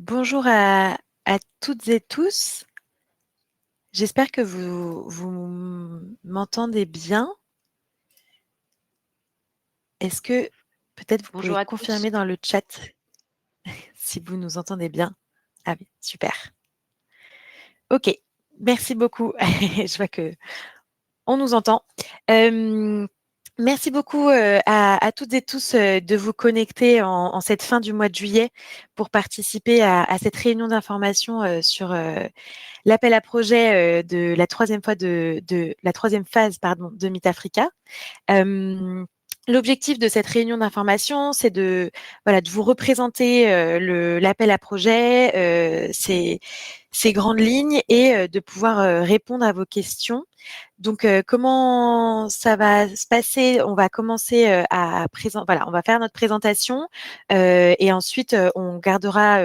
Bonjour à toutes et tous. J'espère que vous m'entendez bien. Est-ce que peut-être vous Bonjour pouvez à tous. confirmer dans le chat si vous nous entendez bien? Ah oui, super. Ok, merci beaucoup. Je vois que on nous entend. Euh, Merci beaucoup à toutes et tous de vous connecter en cette fin du mois de juillet pour participer à cette réunion d'information sur l'appel à projet de la troisième fois de la troisième phase pardon, de Meet Africa. Euh, L'objectif de cette réunion d'information, c'est de vous représenter l'appel à projet, ses grandes lignes et de pouvoir répondre à vos questions. Donc, comment ça va se passer? On va commencer on va faire notre présentation et ensuite on gardera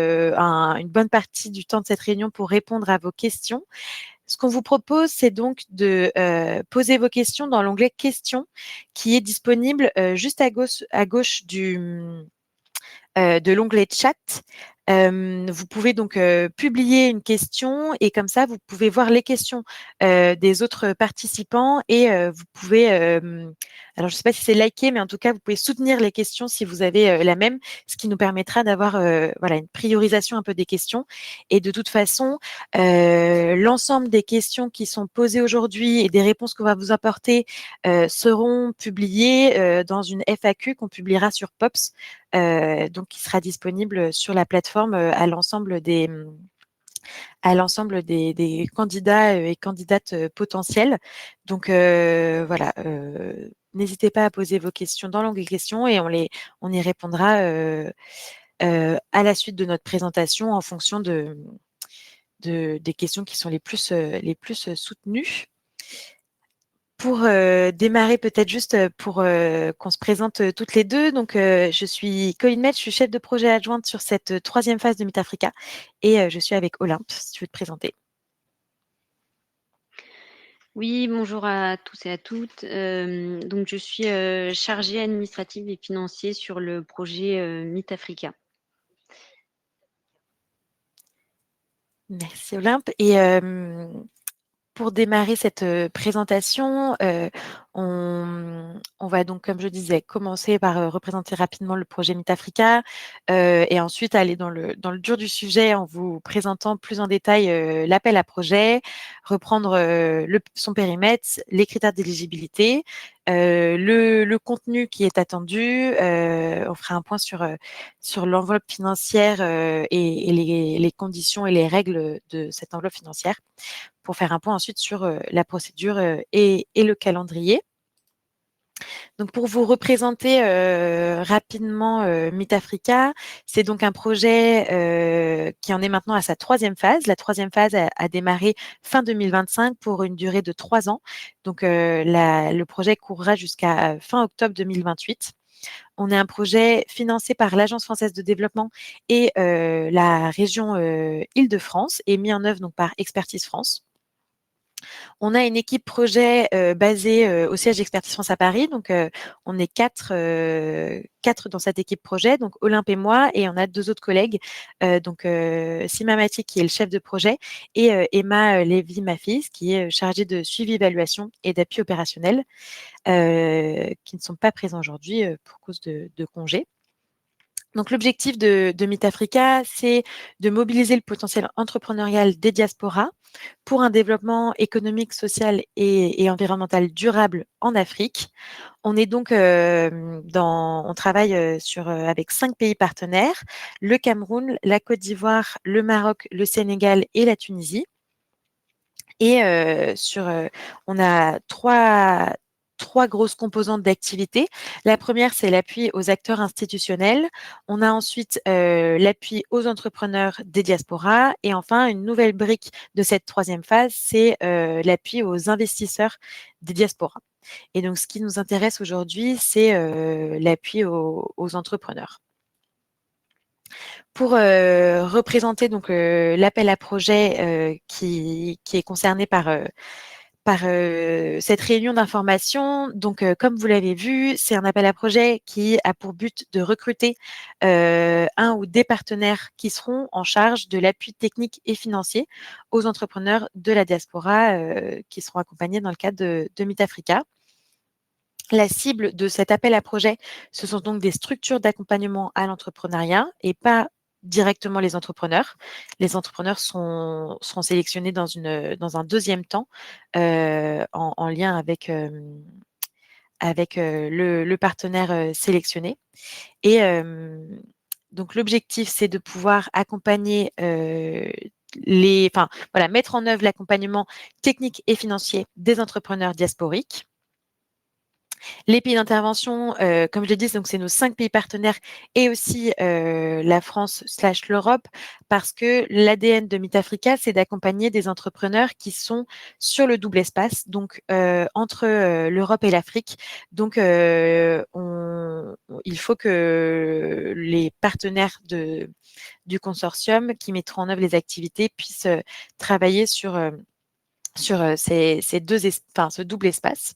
une bonne partie du temps de cette réunion pour répondre à vos questions. Ce qu'on vous propose, c'est donc de poser vos questions dans l'onglet questions qui est disponible juste à gauche de l'onglet chat. Vous pouvez donc publier une question et comme ça, vous pouvez voir les questions des autres participants et vous pouvez, alors je ne sais pas si c'est liker, mais en tout cas, vous pouvez soutenir les questions si vous avez la même, ce qui nous permettra d'avoir voilà, une priorisation un peu des questions. Et de toute façon, l'ensemble des questions qui sont posées aujourd'hui et des réponses qu'on va vous apporter seront publiées dans une FAQ qu'on publiera sur POPS donc qui sera disponible sur la plateforme à l'ensemble des candidats et candidates potentiels. Donc voilà, n'hésitez pas à poser vos questions dans l'onglet questions et on y répondra à la suite de notre présentation en fonction des questions qui sont les plus soutenues. Pour démarrer, peut-être juste pour qu'on se présente toutes les deux. Donc, je suis Colline Metz, je suis chef de projet adjointe sur cette troisième phase de Meet Africa et je suis avec Olympe, si tu veux te présenter. Oui, bonjour à tous et à toutes. Donc, je suis chargée administrative et financière sur le projet Meet Africa. Merci Olympe. Et pour démarrer cette présentation, on va donc, comme je disais, commencer par représenter rapidement le projet Meet Africa et ensuite aller dans le dur du sujet en vous présentant plus en détail l'appel à projet, reprendre son périmètre, les critères d'éligibilité, le contenu qui est attendu. On fera un point sur l'enveloppe financière et les conditions et les règles de cette enveloppe financière pour faire un point ensuite sur la procédure et le calendrier. Donc, pour vous représenter rapidement Meet Africa, c'est donc un projet qui en est maintenant à sa troisième phase. La troisième phase a démarré fin 2025 pour une durée de 3 ans. Donc, le projet courra jusqu'à fin octobre 2028. On est un projet financé par l'Agence française de développement et la région Île-de-France et mis en œuvre donc par Expertise France. On a une équipe projet basée au siège d'Expertise France à Paris. Donc, on est quatre dans cette équipe projet, donc Olympe et moi, et on a deux autres collègues, donc Sima Mati qui est le chef de projet et Emma Lévy, ma fille, qui est chargée de suivi, évaluation et d'appui opérationnel, qui ne sont pas présents aujourd'hui pour cause de congé. Donc, l'objectif de Meet Africa, c'est de mobiliser le potentiel entrepreneurial des diasporas pour un développement économique, social et environnemental durable en Afrique. On est donc on travaille avec 5 pays partenaires, le Cameroun, la Côte d'Ivoire, le Maroc, le Sénégal et la Tunisie. Et on a trois grosses composantes d'activité. La première, c'est l'appui aux acteurs institutionnels. On a ensuite l'appui aux entrepreneurs des diasporas. Et enfin, une nouvelle brique de cette troisième phase, c'est l'appui aux investisseurs des diasporas. Et donc, ce qui nous intéresse aujourd'hui, c'est l'appui aux entrepreneurs. Pour représenter donc l'appel à projet qui est concerné par cette réunion d'information. Donc, comme vous l'avez vu, c'est un appel à projet qui a pour but de recruter un ou des partenaires qui seront en charge de l'appui technique et financier aux entrepreneurs de la diaspora qui seront accompagnés dans le cadre de Meet Africa. La cible de cet appel à projet, ce sont donc des structures d'accompagnement à l'entrepreneuriat et pas directement les entrepreneurs. Les entrepreneurs seront sélectionnés dans un deuxième temps en lien avec le partenaire sélectionné. Et donc l'objectif, c'est de pouvoir accompagner voilà, mettre en œuvre l'accompagnement technique et financier des entrepreneurs diasporiques. Les pays d'intervention, comme je l'ai dit, donc c'est nos 5 pays partenaires et aussi la France/l'Europe, parce que l'ADN de Meet Africa, c'est d'accompagner des entrepreneurs qui sont sur le double espace, donc entre l'Europe et l'Afrique. Donc, il faut que les partenaires du consortium qui mettront en œuvre les activités puissent travailler sur ce double espace.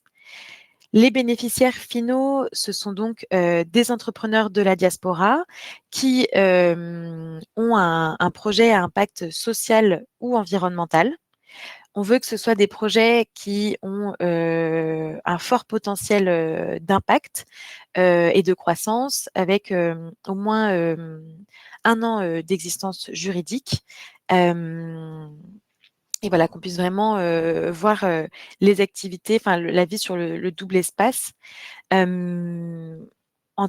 Les bénéficiaires finaux, ce sont donc des entrepreneurs de la diaspora qui ont un projet à impact social ou environnemental. On veut que ce soit des projets qui ont un fort potentiel d'impact et de croissance avec au moins 1 an d'existence juridique. Et voilà, qu'on puisse vraiment voir les activités, enfin la vie sur le double espace. En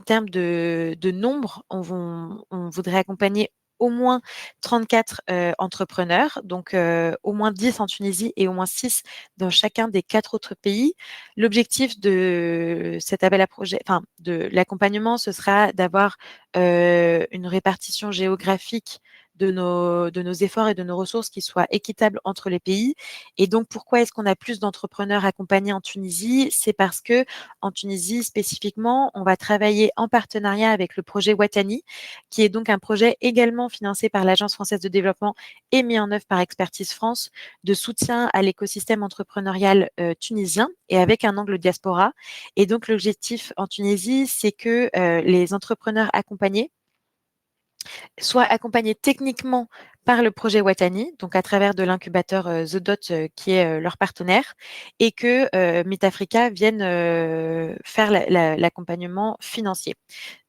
termes de nombre, on voudrait accompagner au moins 34 entrepreneurs, donc au moins 10 en Tunisie et au moins 6 dans chacun des 4 autres pays. L'objectif de cet appel à projet, enfin de l'accompagnement, ce sera d'avoir une répartition géographique de nos efforts et de nos ressources qui soient équitables entre les pays. Et donc, pourquoi est-ce qu'on a plus d'entrepreneurs accompagnés en Tunisie? C'est parce que en Tunisie spécifiquement, on va travailler en partenariat avec le projet Watani, qui est donc un projet également financé par l'Agence française de développement et mis en œuvre par Expertise France de soutien à l'écosystème entrepreneurial tunisien et avec un angle diaspora. Et donc, l'objectif en Tunisie, c'est que les entrepreneurs accompagnés soit accompagnés techniquement par le projet Watani, donc à travers de l'incubateur The Dot qui est leur partenaire, et que Meet Africa vienne faire l'accompagnement financier.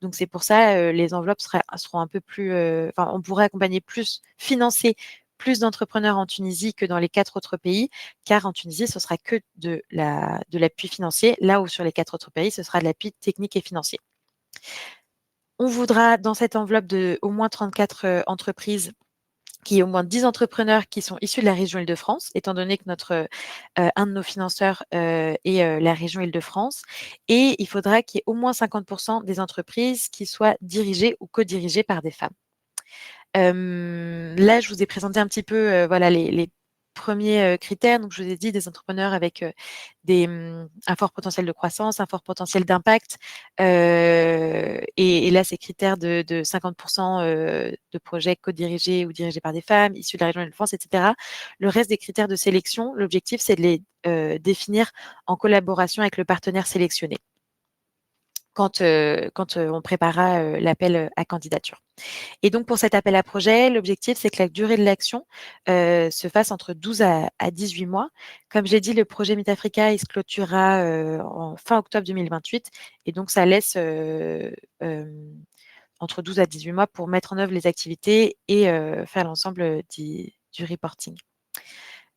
Donc c'est pour ça les enveloppes seront un peu plus, enfin on pourrait accompagner plus, financer plus d'entrepreneurs en Tunisie que dans les 4 autres pays, car en Tunisie ce sera que de l'appui financier, là où sur les 4 autres pays ce sera de l'appui technique et financier. On voudra, dans cette enveloppe de au moins 34 entreprises, qu'il y ait au moins 10 entrepreneurs qui sont issus de la région Île-de-France, étant donné que un de nos financeurs est la région Île-de-France. Et il faudra qu'il y ait au moins 50% des entreprises qui soient dirigées ou co-dirigées par des femmes. Là, je vous ai présenté un petit peu voilà, les premiers critères. Donc, je vous ai dit des entrepreneurs avec un fort potentiel de croissance, un fort potentiel d'impact. Et là, ces critères de 50% de projets co-dirigés ou dirigés par des femmes, issus de la région Île-de-France, etc. Le reste des critères de sélection, l'objectif, c'est de les définir en collaboration avec le partenaire sélectionné quand on préparera l'appel à candidature. Et donc, pour cet appel à projet, l'objectif, c'est que la durée de l'action se fasse entre 12 à 18 mois. Comme j'ai dit, le projet Meet Africa, il se clôturera en fin octobre 2028. Et donc, ça laisse entre 12 à 18 mois pour mettre en œuvre les activités et faire l'ensemble du reporting.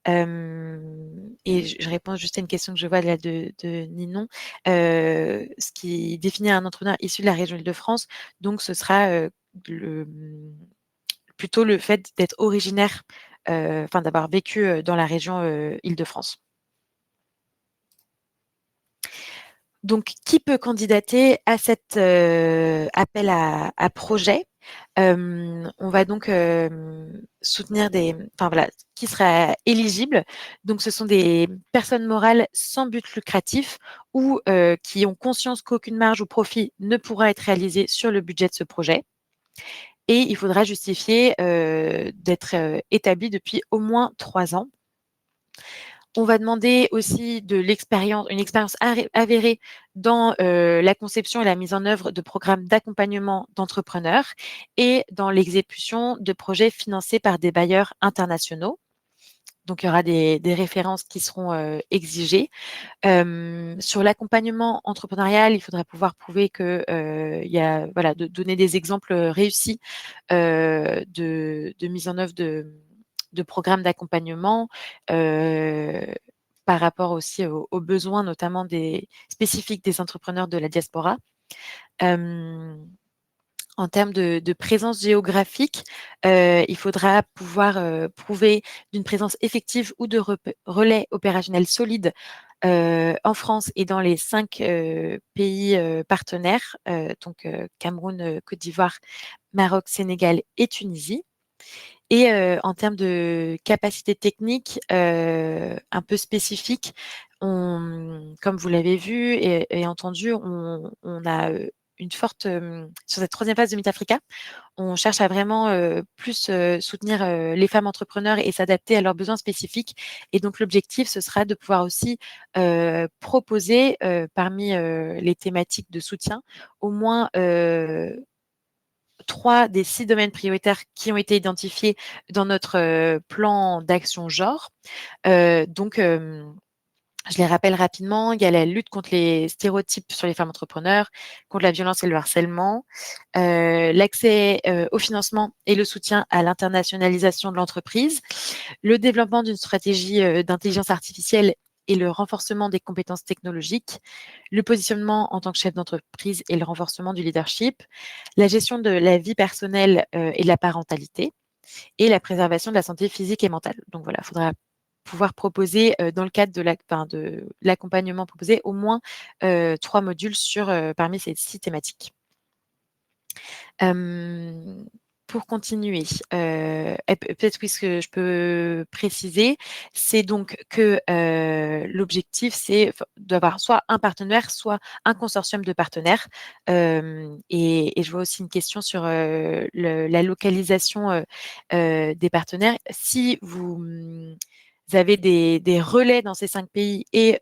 Et je réponds juste à une question que je vois là de Ninon. Ce qui définit un entrepreneur issu de la région Île-de-France, donc ce sera plutôt le fait d'être originaire, enfin d'avoir vécu dans la région Île-de-France. Donc, qui peut candidater à cet appel à projet? On va donc soutenir enfin voilà, qui sera éligible. Donc, ce sont des personnes morales sans but lucratif ou qui ont conscience qu'aucune marge ou profit ne pourra être réalisé sur le budget de ce projet. Et il faudra justifier d'être établi depuis au moins 3 ans. On va demander aussi une expérience avérée dans la conception et la mise en œuvre de programmes d'accompagnement d'entrepreneurs et dans l'exécution de projets financés par des bailleurs internationaux. Donc, il y aura des références qui seront exigées. Sur l'accompagnement entrepreneurial, il faudra pouvoir prouver que de donner des exemples réussis de mise en œuvre de programmes d'accompagnement par rapport aussi aux besoins, notamment spécifiques des entrepreneurs de la diaspora. En termes de présence géographique, il faudra pouvoir prouver d'une présence effective ou de relais opérationnels solides en France et dans les 5 pays partenaires, donc Cameroun, Côte d'Ivoire, Maroc, Sénégal et Tunisie. Et en termes de capacité technique un peu spécifique, comme vous l'avez vu et entendu, on a une forte sur cette troisième phase de Meet Africa, on cherche à vraiment plus soutenir les femmes entrepreneurs et s'adapter à leurs besoins spécifiques. Et donc l'objectif, ce sera de pouvoir aussi proposer parmi les thématiques de soutien au moins 3 des 6 domaines prioritaires qui ont été identifiés dans notre plan d'action genre. Donc, je les rappelle rapidement, il y a la lutte contre les stéréotypes sur les femmes entrepreneurs, contre la violence et le harcèlement, l'accès au financement et le soutien à l'internationalisation de l'entreprise, le développement d'une stratégie d'intelligence artificielle et le renforcement des compétences technologiques, le positionnement en tant que chef d'entreprise et le renforcement du leadership, la gestion de la vie personnelle et de la parentalité, et la préservation de la santé physique et mentale. Donc voilà, il faudra pouvoir proposer dans le cadre de l'accompagnement proposé au moins 3 modules parmi ces 6 thématiques. Pour continuer, peut-être oui, ce que je peux préciser, c'est donc que l'objectif, c'est d'avoir soit un partenaire, soit un consortium de partenaires. Et je vois aussi une question sur la localisation des partenaires. Si vous avez des relais dans ces 5 pays et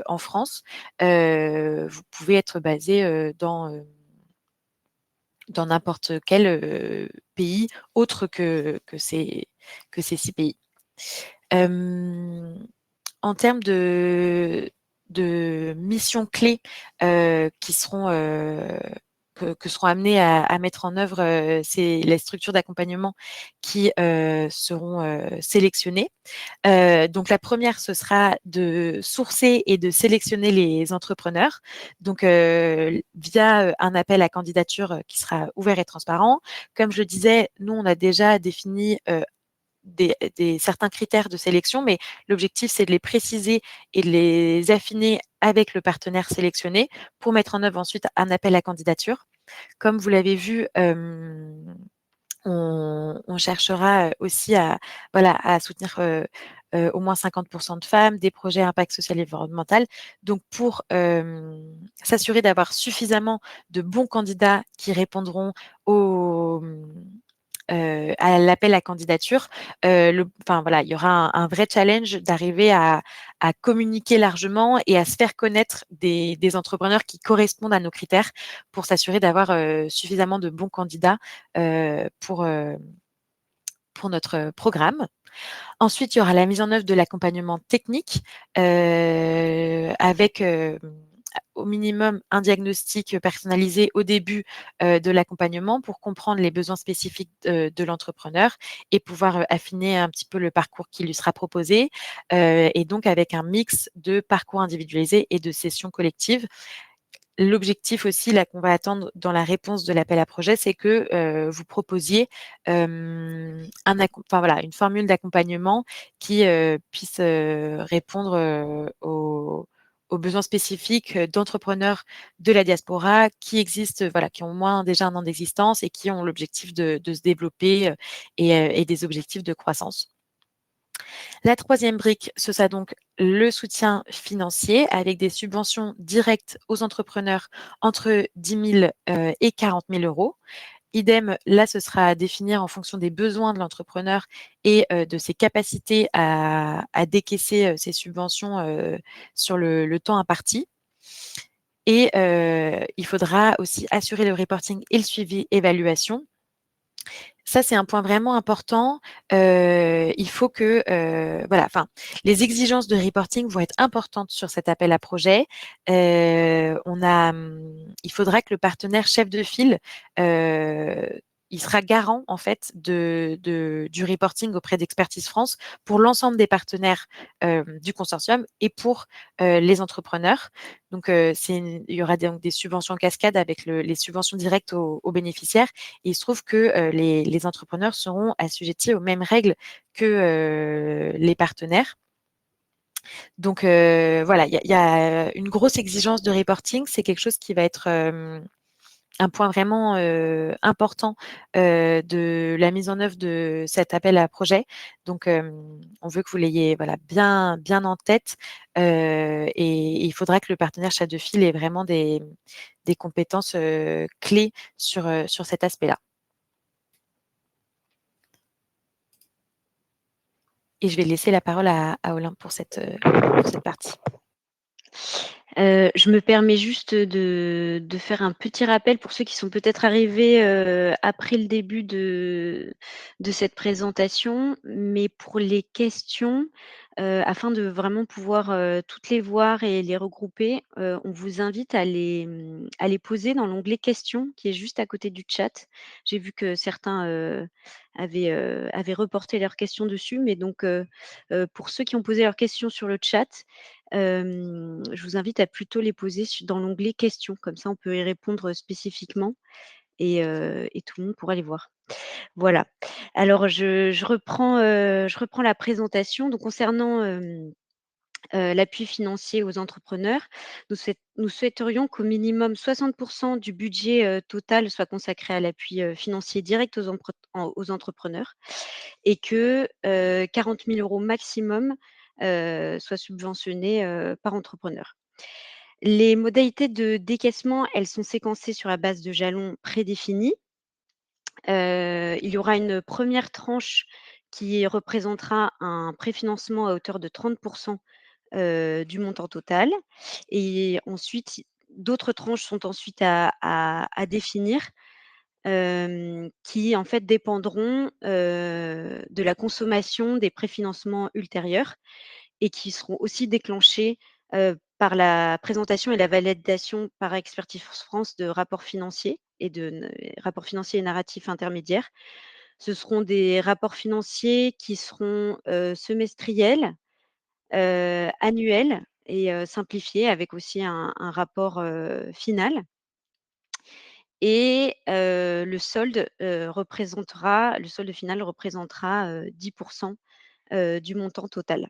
en France, vous pouvez être basé dans n'importe quel pays autre que ces 6 pays. En termes de missions clés qui seront que seront amenées à mettre en œuvre c'est les structures d'accompagnement qui seront sélectionnées. Donc la première, ce sera de sourcer et de sélectionner les entrepreneurs, donc via un appel à candidature qui sera ouvert et transparent. Comme je le disais, nous, on a déjà défini certains critères de sélection, mais l'objectif, c'est de les préciser et de les affiner avec le partenaire sélectionné pour mettre en œuvre ensuite un appel à candidature. Comme vous l'avez vu, on cherchera aussi à soutenir au moins 50% de femmes, des projets à impact social et environnemental. Donc, pour s'assurer d'avoir suffisamment de bons candidats qui répondront à l'appel à candidature, il y aura un vrai challenge d'arriver à communiquer largement et à se faire connaître des entrepreneurs qui correspondent à nos critères pour s'assurer d'avoir suffisamment de bons candidats pour notre programme. Ensuite, il y aura la mise en œuvre de l'accompagnement technique avec au minimum un diagnostic personnalisé au début de l'accompagnement pour comprendre les besoins spécifiques de l'entrepreneur et pouvoir affiner un petit peu le parcours qui lui sera proposé et donc avec un mix de parcours individualisés et de sessions collectives. L'objectif aussi là qu'on va attendre dans la réponse de l'appel à projet, c'est que vous proposiez une formule d'accompagnement qui puisse répondre aux besoins spécifiques d'entrepreneurs de la diaspora qui existent, qui ont au moins déjà un an d'existence et qui ont l'objectif de se développer et des objectifs de croissance. La troisième brique, ce sera donc le soutien financier avec des subventions directes aux entrepreneurs entre 10 000 et 40 000 euros. idem, là, ce sera à définir en fonction des besoins de l'entrepreneur et de ses capacités à décaisser ces subventions sur le temps imparti. Et il faudra aussi assurer le reporting et le suivi évaluation. Ça, c'est un point vraiment important. Il faut que, voilà, enfin, les exigences de reporting vont être importantes sur cet appel à projet. Il faudra que le partenaire chef de file, il sera garant en fait du reporting auprès d'Expertise France pour l'ensemble des partenaires du consortium et pour les entrepreneurs. Donc, il y aura donc des subventions en cascade avec les subventions directes aux bénéficiaires. Et il se trouve que les entrepreneurs seront assujettis aux mêmes règles que les partenaires. Donc, voilà, il y a une grosse exigence de reporting. C'est quelque chose qui va être un point vraiment important de la mise en œuvre de cet appel à projet. Donc, on veut que vous l'ayez voilà, bien en tête et il faudra que le partenaire chef de file ait vraiment des compétences clés sur cet aspect-là. Et je vais laisser la parole à Olympe pour cette partie. Je me permets juste de faire un petit rappel pour ceux qui sont peut-être arrivés, après le début de cette présentation. Mais pour les questions, afin de vraiment pouvoir, toutes les voir et les regrouper, on vous invite à les poser dans l'onglet questions qui est juste à côté du chat. J'ai vu que certains, avaient reporté leurs questions dessus, mais donc, pour ceux qui ont posé leurs questions sur le chat, je vous invite à plutôt les poser dans l'onglet questions. Comme ça, on peut y répondre spécifiquement et tout le monde pourra les voir. Voilà. Alors je reprends la présentation. Donc concernant, l'appui financier aux entrepreneurs, nous souhaiterions qu'au minimum 60 du budget, total soit consacré à l'appui, financier direct aux entrepreneurs et que, 40 000 € maximum, soient subventionnés, par entrepreneur. Les modalités de décaissement, elles sont séquencées sur la base de jalons prédéfinis. Il y aura une première tranche qui représentera un préfinancement à hauteur de 30 du montant total et ensuite d'autres tranches sont ensuite à définir, qui en fait dépendront, de la consommation des préfinancements ultérieurs et qui seront aussi déclenchées, par la présentation et la validation par Expertise France de rapports financiers et narratifs intermédiaires. Ce seront des rapports financiers qui seront, semestriels, annuels et simplifiés avec aussi un rapport, final et le solde final représentera, 10 du montant total.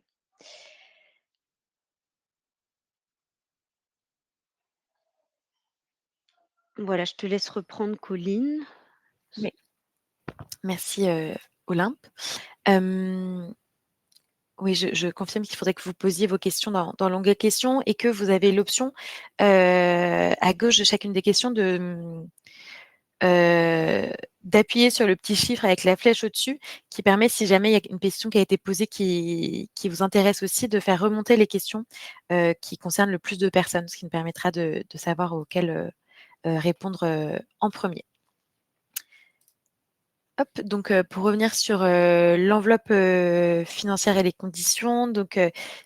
Voilà, je te laisse reprendre Colline. Oui. Merci, Olympe. Oui, je confirme qu'il faudrait que vous posiez vos questions dans l'onglet questions et que vous avez l'option à gauche de chacune des questions d'appuyer sur le petit chiffre avec la flèche au-dessus qui permet, si jamais il y a une question qui a été posée qui vous intéresse aussi, de faire remonter les questions qui concernent le plus de personnes, ce qui nous permettra de savoir auxquelles répondre en premier. Hop, donc pour revenir sur l'enveloppe financière et les conditions, donc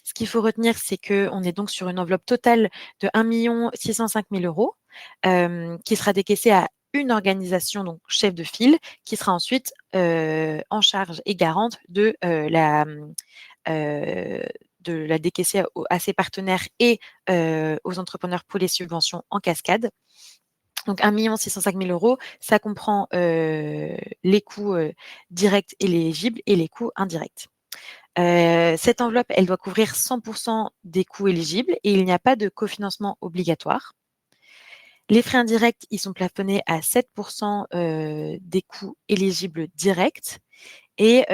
ce qu'il faut retenir, c'est qu'on est donc sur une enveloppe totale de 1 605 000 € qui sera décaissée à une organisation, donc chef de file, qui sera ensuite en charge et garante de la décaisser à ses partenaires et aux entrepreneurs pour les subventions en cascade. Donc 1 605 000 €, ça comprend les coûts directs éligibles et les coûts indirects. Cette enveloppe, elle doit couvrir 100 % des coûts éligibles et il n'y a pas de cofinancement obligatoire. Les frais indirects, ils sont plafonnés à 7 % des coûts éligibles directs et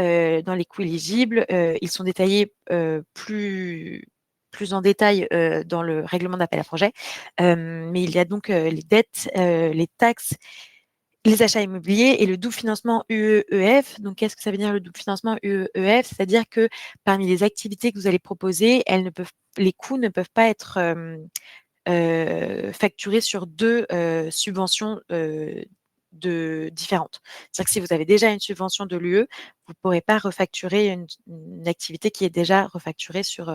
dans les coûts éligibles, ils sont détaillés plus en détail dans le règlement d'appel à projet. Mais il y a donc les dettes, les taxes les achats immobiliers et le double financement UEEF. Donc, qu'est-ce que ça veut dire le double financement UEEF? C'est-à-dire que parmi les activités que vous allez proposer, les coûts ne peuvent pas être facturés sur deux subventions différentes. C'est-à-dire que si vous avez déjà une subvention de l'UE, vous ne pourrez pas refacturer une activité qui est déjà refacturée sur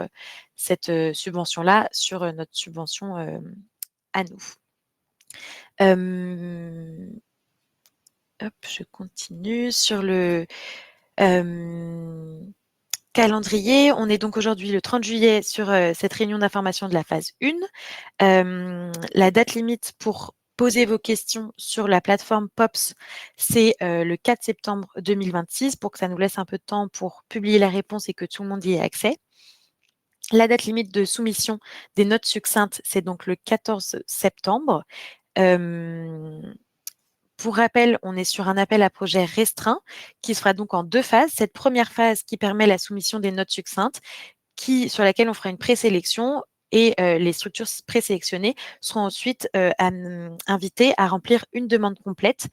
cette subvention-là, sur notre subvention à nous. Hop, je continue sur le calendrier. On est donc aujourd'hui le 30 juillet sur cette réunion d'information de la phase 1. La date limite pour poser vos questions sur la plateforme POPS, c'est le 4 septembre 2026 pour que ça nous laisse un peu de temps pour publier la réponse et que tout le monde y ait accès. La date limite de soumission des notes succinctes, c'est donc le 14 septembre. Pour rappel, on est sur un appel à projet restreint qui se fera donc en 2 phases. Cette première phase qui permet la soumission des notes succinctes, sur laquelle on fera une présélection et les structures présélectionnées seront ensuite invitées à remplir une demande complète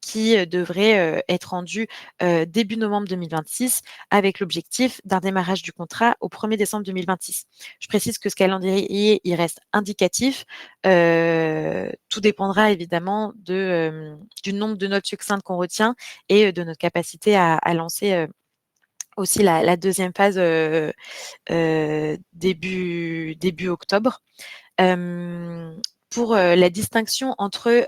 qui devrait être rendue début novembre 2026 avec l'objectif d'un démarrage du contrat au 1er décembre 2026. Je précise que ce calendrier, il reste indicatif. Tout dépendra évidemment du nombre de notes succinctes qu'on retient et de notre capacité à lancer aussi la deuxième phase début octobre. Pour la distinction entre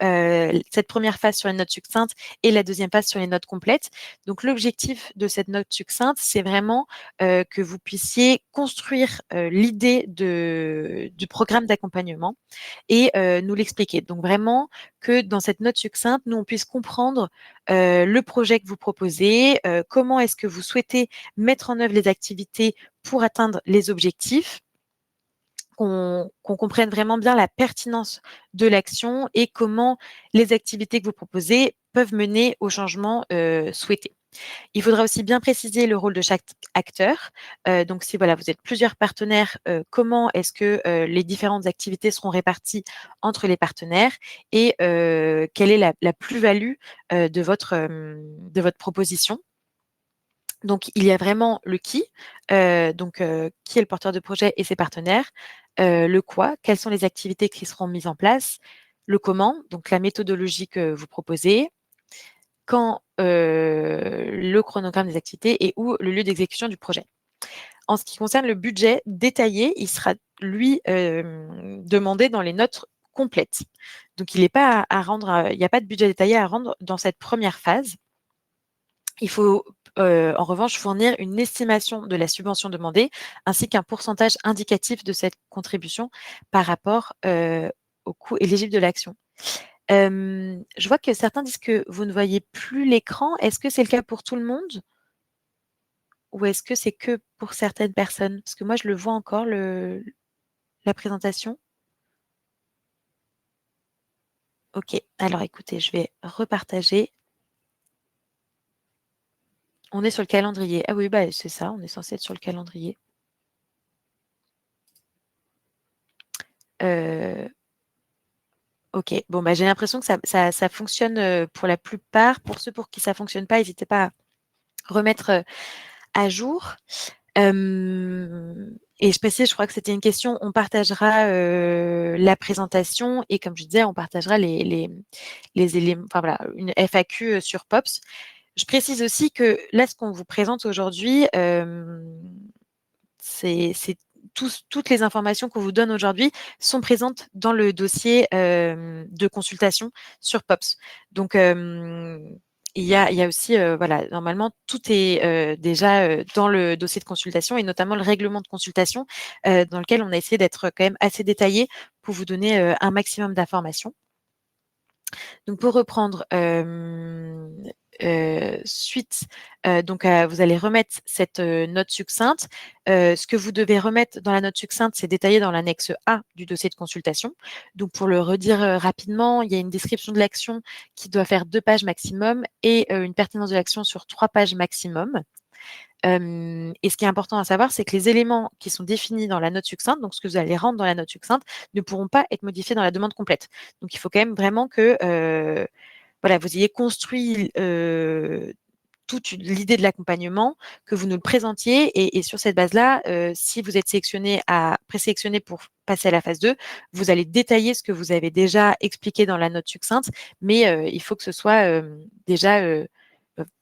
cette première phase sur les notes succinctes et la deuxième phase sur les notes complètes. Donc, l'objectif de cette note succincte, c'est vraiment que vous puissiez construire l'idée du programme d'accompagnement et nous l'expliquer. Donc, vraiment que dans cette note succincte, nous, on puisse comprendre le projet que vous proposez, comment est-ce que vous souhaitez mettre en œuvre les activités pour atteindre les objectifs, qu'on comprenne vraiment bien la pertinence de l'action et comment les activités que vous proposez peuvent mener au changement souhaité. Il faudra aussi bien préciser le rôle de chaque acteur. Donc, si voilà, vous êtes plusieurs partenaires, comment est-ce que les différentes activités seront réparties entre les partenaires et quelle est la plus-value de votre proposition. Donc, il y a vraiment le qui, qui est le porteur de projet et ses partenaires, le quoi, quelles sont les activités qui seront mises en place, le comment, donc la méthodologie que vous proposez, quand le chronogramme des activités et où le lieu d'exécution du projet. En ce qui concerne le budget détaillé, il sera, lui, demandé dans les notes complètes. Donc, il n'y a pas de budget détaillé à rendre dans cette première phase. Il faut en revanche fournir une estimation de la subvention demandée ainsi qu'un pourcentage indicatif de cette contribution par rapport au coût éligible de l'action. Je vois que certains disent que vous ne voyez plus l'écran. Est-ce que c'est le cas pour tout le monde? Ou est-ce que c'est que pour certaines personnes? Parce que moi, je le vois encore, la présentation. OK. Alors écoutez, je vais repartager. On est sur le calendrier. Ah oui, bah, c'est ça, on est censé être sur le calendrier. OK. Bon, bah, j'ai l'impression que ça fonctionne pour la plupart. Pour ceux pour qui ça ne fonctionne pas, n'hésitez pas à remettre à jour. Et je précise, je crois que c'était une question, on partagera la présentation et comme je disais, on partagera les éléments, enfin voilà, une FAQ sur POPS. Je précise aussi que là, ce qu'on vous présente aujourd'hui, c'est toutes les informations qu'on vous donne aujourd'hui sont présentes dans le dossier de consultation sur POPS. Donc, il y a aussi, voilà, normalement, tout est déjà dans le dossier de consultation et notamment le règlement de consultation dans lequel on a essayé d'être quand même assez détaillé pour vous donner un maximum d'informations. Donc, pour reprendre, suite, vous allez remettre cette note succincte. Ce que vous devez remettre dans la note succincte, c'est détaillé dans l'annexe A du dossier de consultation. Donc, pour le redire rapidement, il y a une description de l'action qui doit faire 2 pages maximum et une pertinence de l'action sur 3 pages maximum. Et ce qui est important à savoir, c'est que les éléments qui sont définis dans la note succincte, donc ce que vous allez rendre dans la note succincte, ne pourront pas être modifiés dans la demande complète. Donc il faut quand même vraiment que voilà, vous ayez construit toute l'idée de l'accompagnement, que vous nous le présentiez et sur cette base-là, si vous êtes présélectionné pour passer à la phase 2, vous allez détailler ce que vous avez déjà expliqué dans la note succincte, mais il faut que ce soit déjà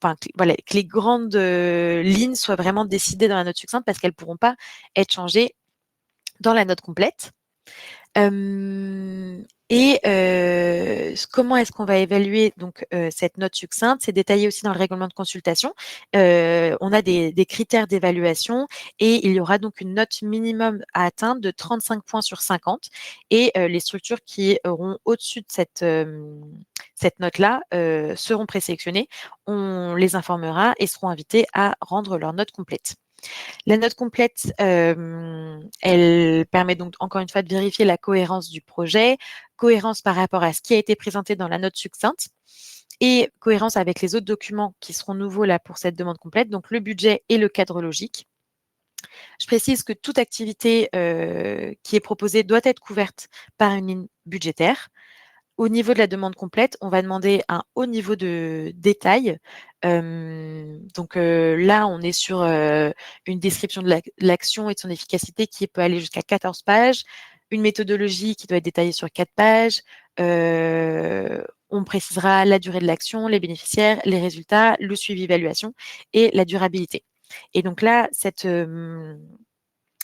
enfin, voilà, que les grandes lignes soient vraiment décidées dans la note succincte parce qu'elles ne pourront pas être changées dans la note complète. Comment est-ce qu'on va évaluer donc cette note succincte? C'est détaillé aussi dans le règlement de consultation. On a des critères d'évaluation et il y aura donc une note minimum à atteindre de 35 points sur 50 et les structures qui auront au-dessus de cette note-là seront présélectionnées. On les informera et seront invités à rendre leur note complète. La note complète, elle permet donc encore une fois de vérifier la cohérence du projet, cohérence par rapport à ce qui a été présenté dans la note succincte et cohérence avec les autres documents qui seront nouveaux là pour cette demande complète, donc le budget et le cadre logique. Je précise que toute activité qui est proposée doit être couverte par une ligne budgétaire. Au niveau de la demande complète, on va demander un haut niveau de détail. Là, on est sur une description de l'action et de son efficacité qui peut aller jusqu'à 14 pages, une méthodologie qui doit être détaillée sur 4 pages. On précisera la durée de l'action, les bénéficiaires, les résultats, le suivi évaluation et la durabilité. Et donc là, cette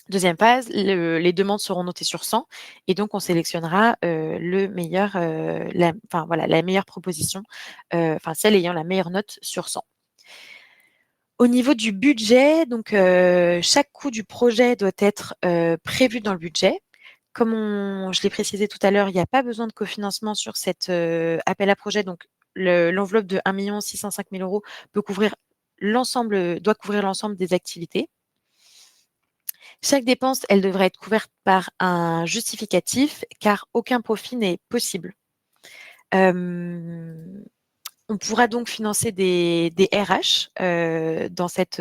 deuxième phase, les demandes seront notées sur 100 et donc on sélectionnera le meilleur, la meilleure proposition, celle ayant la meilleure note sur 100. Au niveau du budget, donc chaque coût du projet doit être prévu dans le budget. Comme je l'ai précisé tout à l'heure, il n'y a pas besoin de cofinancement sur cet appel à projet. Donc l'enveloppe de 1 605 000 € doit couvrir l'ensemble des activités. Chaque dépense, elle devrait être couverte par un justificatif car aucun profit n'est possible. On pourra donc financer des RH dans cette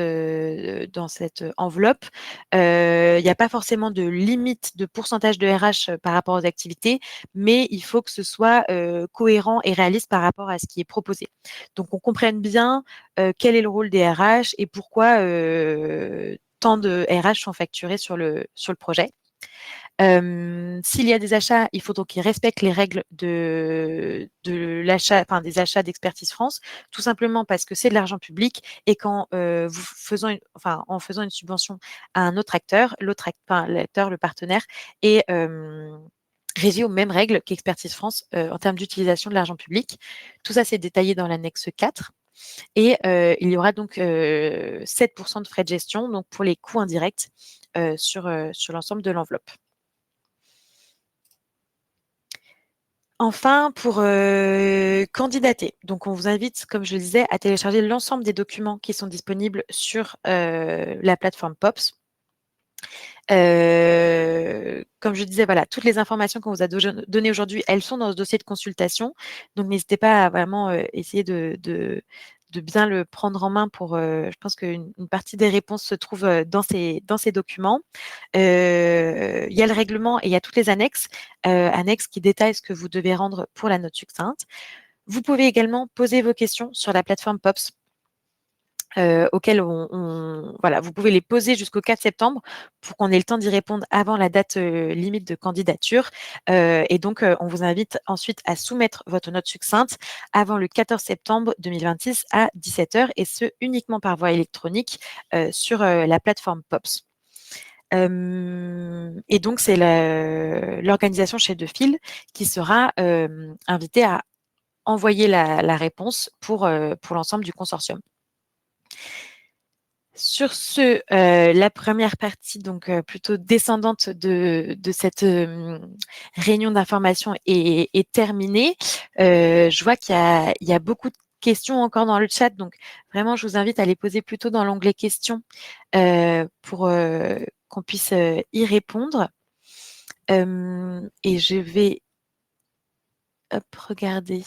enveloppe. Il n'y a pas forcément de limite de pourcentage de RH par rapport aux activités, mais il faut que ce soit cohérent et réaliste par rapport à ce qui est proposé. Donc, on comprenne bien quel est le rôle des RH et pourquoi tant de RH sont facturés sur le projet. S'il y a des achats, il faut donc qu'ils respectent les règles de l'achat, enfin des achats d'Expertise France, tout simplement parce que c'est de l'argent public et qu'en en faisant une subvention à un autre acteur, l'acteur, le partenaire est régi aux mêmes règles qu'Expertise France en termes d'utilisation de l'argent public. Tout ça, c'est détaillé dans l'annexe 4. Et il y aura donc 7% de frais de gestion donc pour les coûts indirects sur l'ensemble de l'enveloppe. Enfin, pour candidater, donc on vous invite, comme je le disais, à télécharger l'ensemble des documents qui sont disponibles sur la plateforme POPS. Comme je disais, voilà, toutes les informations qu'on vous a données aujourd'hui, elles sont dans ce dossier de consultation. Donc, n'hésitez pas à vraiment essayer de bien le prendre en main pour. Je pense qu'une partie des réponses se trouve dans ces documents. Il y a le règlement et il y a toutes les annexes qui détaillent ce que vous devez rendre pour la note succincte. Vous pouvez également poser vos questions sur la plateforme POPS. Auxquelles vous pouvez les poser jusqu'au 4 septembre pour qu'on ait le temps d'y répondre avant la date limite de candidature. Et donc, on vous invite ensuite à soumettre votre note succincte avant le 14 septembre 2026 à 17h et ce, uniquement par voie électronique sur la plateforme POPS. Et donc, c'est l'organisation chef de file qui sera invitée à envoyer la réponse pour l'ensemble du consortium. Sur ce, la première partie, donc plutôt descendante de cette réunion d'information est terminée. Je vois qu'il y a beaucoup de questions encore dans le chat, donc vraiment, je vous invite à les poser plutôt dans l'onglet questions pour qu'on puisse y répondre. Et je vais regarder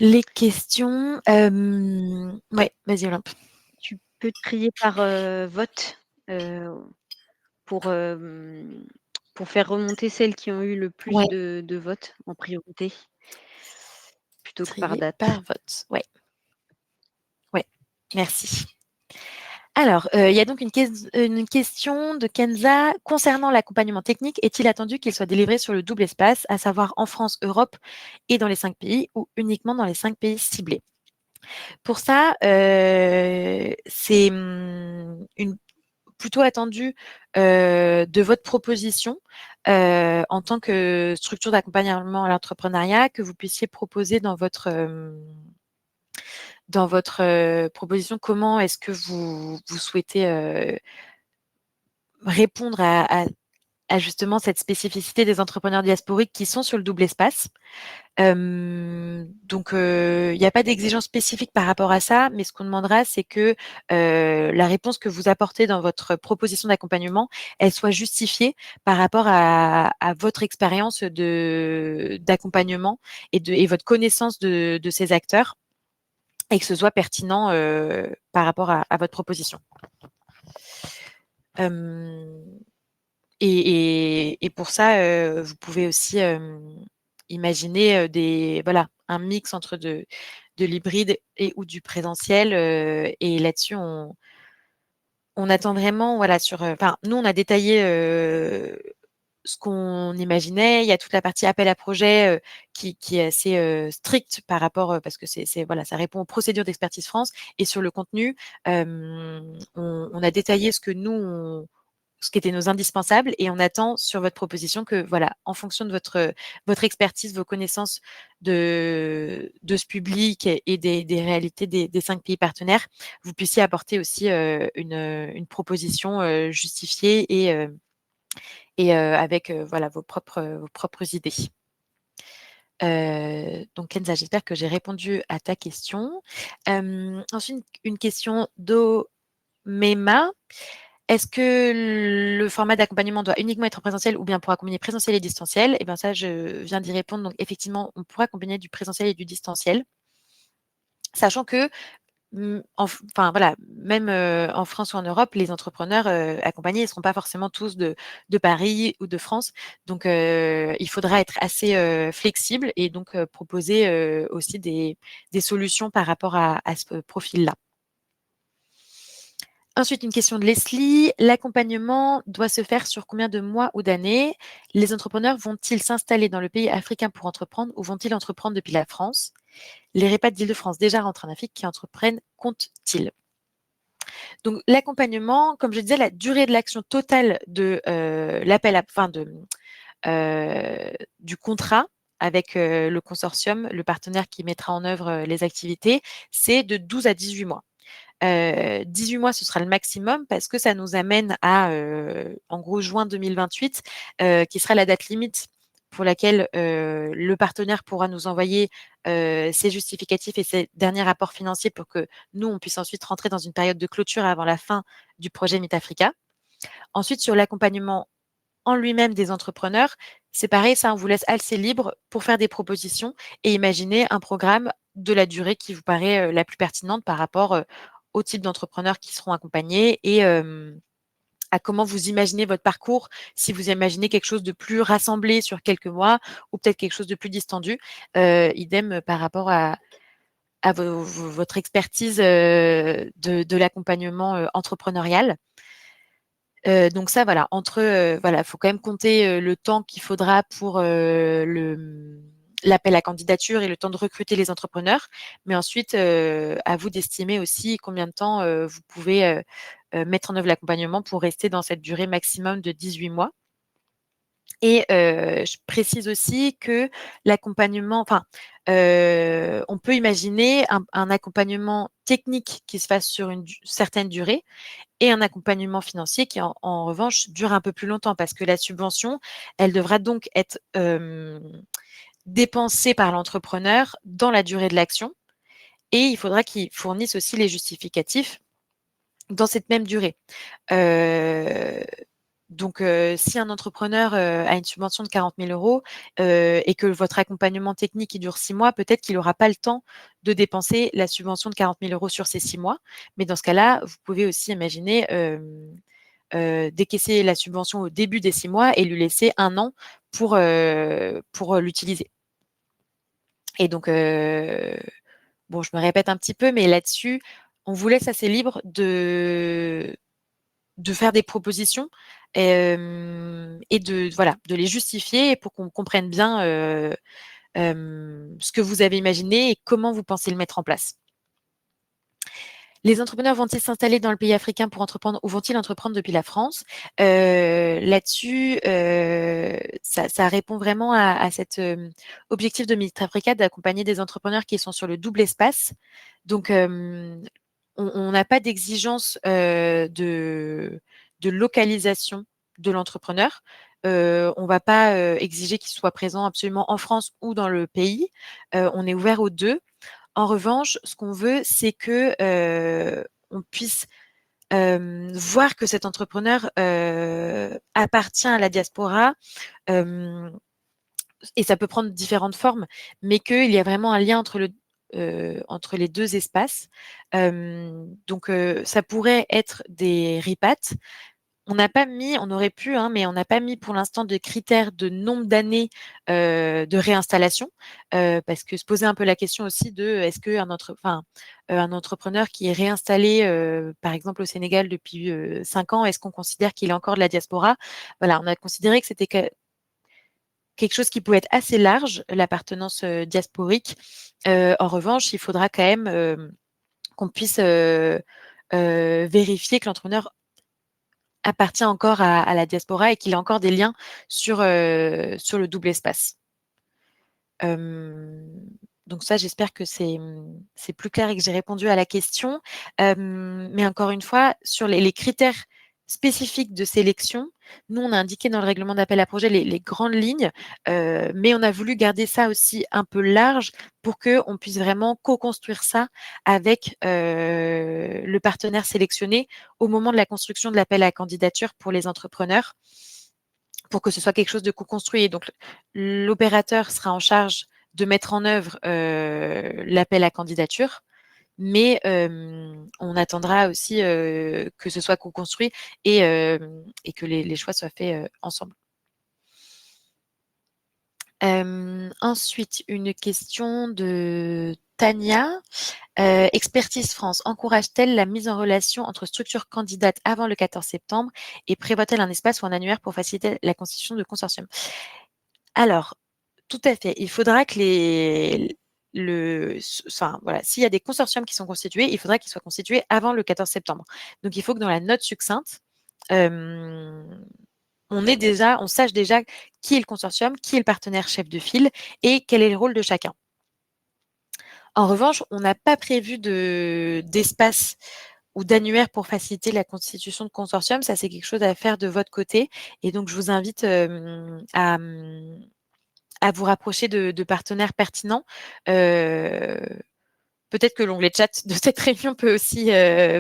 Les questions, ouais, vas-y Olympe. Tu peux trier par, vote, heu, pour, pour faire remonter celles qui ont eu le plus Ouais, de votes en priorité, plutôt que par trier date. par vote. Ouais, ouais, merci. Alors, il y a donc une question de Kenza concernant l'accompagnement technique. Est-il attendu qu'il soit délivré sur le double espace, à savoir en France, Europe et dans les 5 pays, ou uniquement dans les 5 pays ciblés? Pour ça, c'est plutôt attendu de votre proposition en tant que structure d'accompagnement à l'entrepreneuriat, que vous puissiez proposer dans votre proposition comment est-ce que vous souhaitez répondre à justement cette spécificité des entrepreneurs diasporiques qui sont sur le double espace. Donc, il n'y a pas d'exigence spécifique par rapport à ça, mais ce qu'on demandera, c'est que la réponse que vous apportez dans votre proposition d'accompagnement, elle soit justifiée par rapport à votre expérience d'accompagnement et votre connaissance de ces acteurs et que ce soit pertinent par rapport à votre proposition. Et pour ça, vous pouvez aussi imaginer voilà, un mix entre de l'hybride et ou du présentiel. Et là-dessus, on attend vraiment, voilà, enfin, nous, on a détaillé ce qu'on imaginait. Il y a toute la partie appel à projet qui est assez stricte par rapport, parce que voilà, ça répond aux procédures d'Expertise France. Et sur le contenu, on a détaillé ce qui étaient nos indispensables et on attend sur votre proposition que, voilà, en fonction de votre expertise, vos connaissances de ce public et des réalités des 5 pays partenaires, vous puissiez apporter aussi une proposition justifiée et avec voilà, vos propres idées. Donc Kenza, j'espère que j'ai répondu à ta question. Ensuite, une question d'Omema. Est-ce que le format d'accompagnement doit uniquement être présentiel ou bien pour accompagner présentiel et distanciel? Eh bien ça, je viens d'y répondre. Donc effectivement, on pourra combiner du présentiel et du distanciel, sachant que enfin voilà, même en France ou en Europe, les entrepreneurs accompagnés ne seront pas forcément tous de Paris ou de France. Donc, il faudra être assez flexible et donc proposer aussi des solutions par rapport à ce profil-là. Ensuite, une question de Leslie. L'accompagnement doit se faire sur combien de mois ou d'années? Les entrepreneurs vont-ils s'installer dans le pays africain pour entreprendre ou vont-ils entreprendre depuis la France? Les REPAD d'Île-de-France déjà rentrent en Afrique qui entreprennent comptent-ils? Donc, l'accompagnement, comme je disais, la durée de l'action totale de l'appel à, enfin du contrat avec le consortium, le partenaire qui mettra en œuvre les activités, c'est de 12 à 18 mois. 18 mois, ce sera le maximum parce que ça nous amène à, en gros, juin 2028, qui sera la date limite pour laquelle le partenaire pourra nous envoyer ses justificatifs et ses derniers rapports financiers pour que nous, on puisse ensuite rentrer dans une période de clôture avant la fin du projet MidAfrica. Ensuite, sur l'accompagnement en lui-même des entrepreneurs, c'est pareil, ça, on vous laisse assez libre pour faire des propositions et imaginer un programme de la durée qui vous paraît la plus pertinente par rapport au type d'entrepreneurs qui seront accompagnés et à comment vous imaginez votre parcours, si vous imaginez quelque chose de plus rassemblé sur quelques mois ou peut-être quelque chose de plus distendu. Idem par rapport à votre expertise de l'accompagnement entrepreneurial. Donc ça, voilà, voilà, faut quand même compter le temps qu'il faudra pour l'appel à candidature et le temps de recruter les entrepreneurs. Mais ensuite, à vous d'estimer aussi combien de temps vous pouvez mettre en œuvre l'accompagnement pour rester dans cette durée maximum de 18 mois. Et je précise aussi que l'accompagnement, enfin, on peut imaginer un accompagnement technique qui se fasse sur une certaine durée et un accompagnement financier qui, en revanche, dure un peu plus longtemps parce que la subvention, elle devra donc être dépensée par l'entrepreneur dans la durée de l'action et il faudra qu'il fournisse aussi les justificatifs dans cette même durée. Donc, si un entrepreneur a une subvention de 40 000 euros et que votre accompagnement technique il dure 6 mois, peut-être qu'il n'aura pas le temps de dépenser la subvention de 40 000 euros sur ces 6 mois. Mais dans ce cas-là, vous pouvez aussi imaginer décaisser la subvention au début des 6 mois et lui laisser 1 an pour l'utiliser. Et donc, bon, je me répète un petit peu, mais là-dessus, on vous laisse assez libre de faire des propositions et de les justifier pour qu'on comprenne bien ce que vous avez imaginé et comment vous pensez le mettre en place. Les entrepreneurs vont-ils s'installer dans le pays africain pour entreprendre ou vont-ils entreprendre depuis la France? Là-dessus, ça répond vraiment à cet objectif de Meet Africa d'accompagner des entrepreneurs qui sont sur le double espace. Donc, on n'a pas d'exigence de localisation de l'entrepreneur. On ne va pas exiger qu'il soit présent absolument en France ou dans le pays. On est ouvert aux deux. En revanche, ce qu'on veut, c'est que on puisse voir que cet entrepreneur appartient à la diaspora. Et ça peut prendre différentes formes, mais qu'il y a vraiment un lien entre les deux espaces. Donc, ça pourrait être des repats. On aurait pu, hein, mais on n'a pas mis pour l'instant de critères de nombre d'années de réinstallation, parce que se poser un peu la question aussi de est-ce qu'un un entrepreneur qui est réinstallé, par exemple au Sénégal depuis 5 ans, est-ce qu'on considère qu'il est encore de la diaspora? Voilà, on a considéré que c'était quelque chose qui pouvait être assez large, l'appartenance diasporique. En revanche, il faudra quand même qu'on puisse vérifier que l'entrepreneur appartient encore à la diaspora et qu'il a encore des liens sur le double espace. Donc ça, j'espère que c'est plus clair et que j'ai répondu à la question. Mais encore une fois, sur les critères spécifiques de sélection, nous, on a indiqué dans le règlement d'appel à projet les grandes lignes, mais on a voulu garder ça aussi un peu large pour qu'on puisse vraiment co-construire ça avec le partenaire sélectionné au moment de la construction de l'appel à candidature pour les entrepreneurs, pour que ce soit quelque chose de co-construit. Donc, l'opérateur sera en charge de mettre en œuvre l'appel à candidature, mais on attendra aussi que ce soit co-construit et que les choix soient faits ensemble. Ensuite, une question de Tania. Expertise France encourage-t-elle la mise en relation entre structures candidates avant le 14 septembre et prévoit-elle un espace ou un annuaire pour faciliter la constitution de consortiums? Alors, tout à fait. Il faudra que voilà, s'il y a des consortiums qui sont constitués, il faudra qu'ils soient constitués avant le 14 septembre. Donc, il faut que dans la note succincte, on sache déjà qui est le consortium, qui est le partenaire chef de file et quel est le rôle de chacun. En revanche, on n'a pas prévu d'espace ou d'annuaire pour faciliter la constitution de consortium. Ça, c'est quelque chose à faire de votre côté. Et donc, je vous invite à vous rapprocher de partenaires pertinents. Peut-être que l'onglet chat de cette réunion peut aussi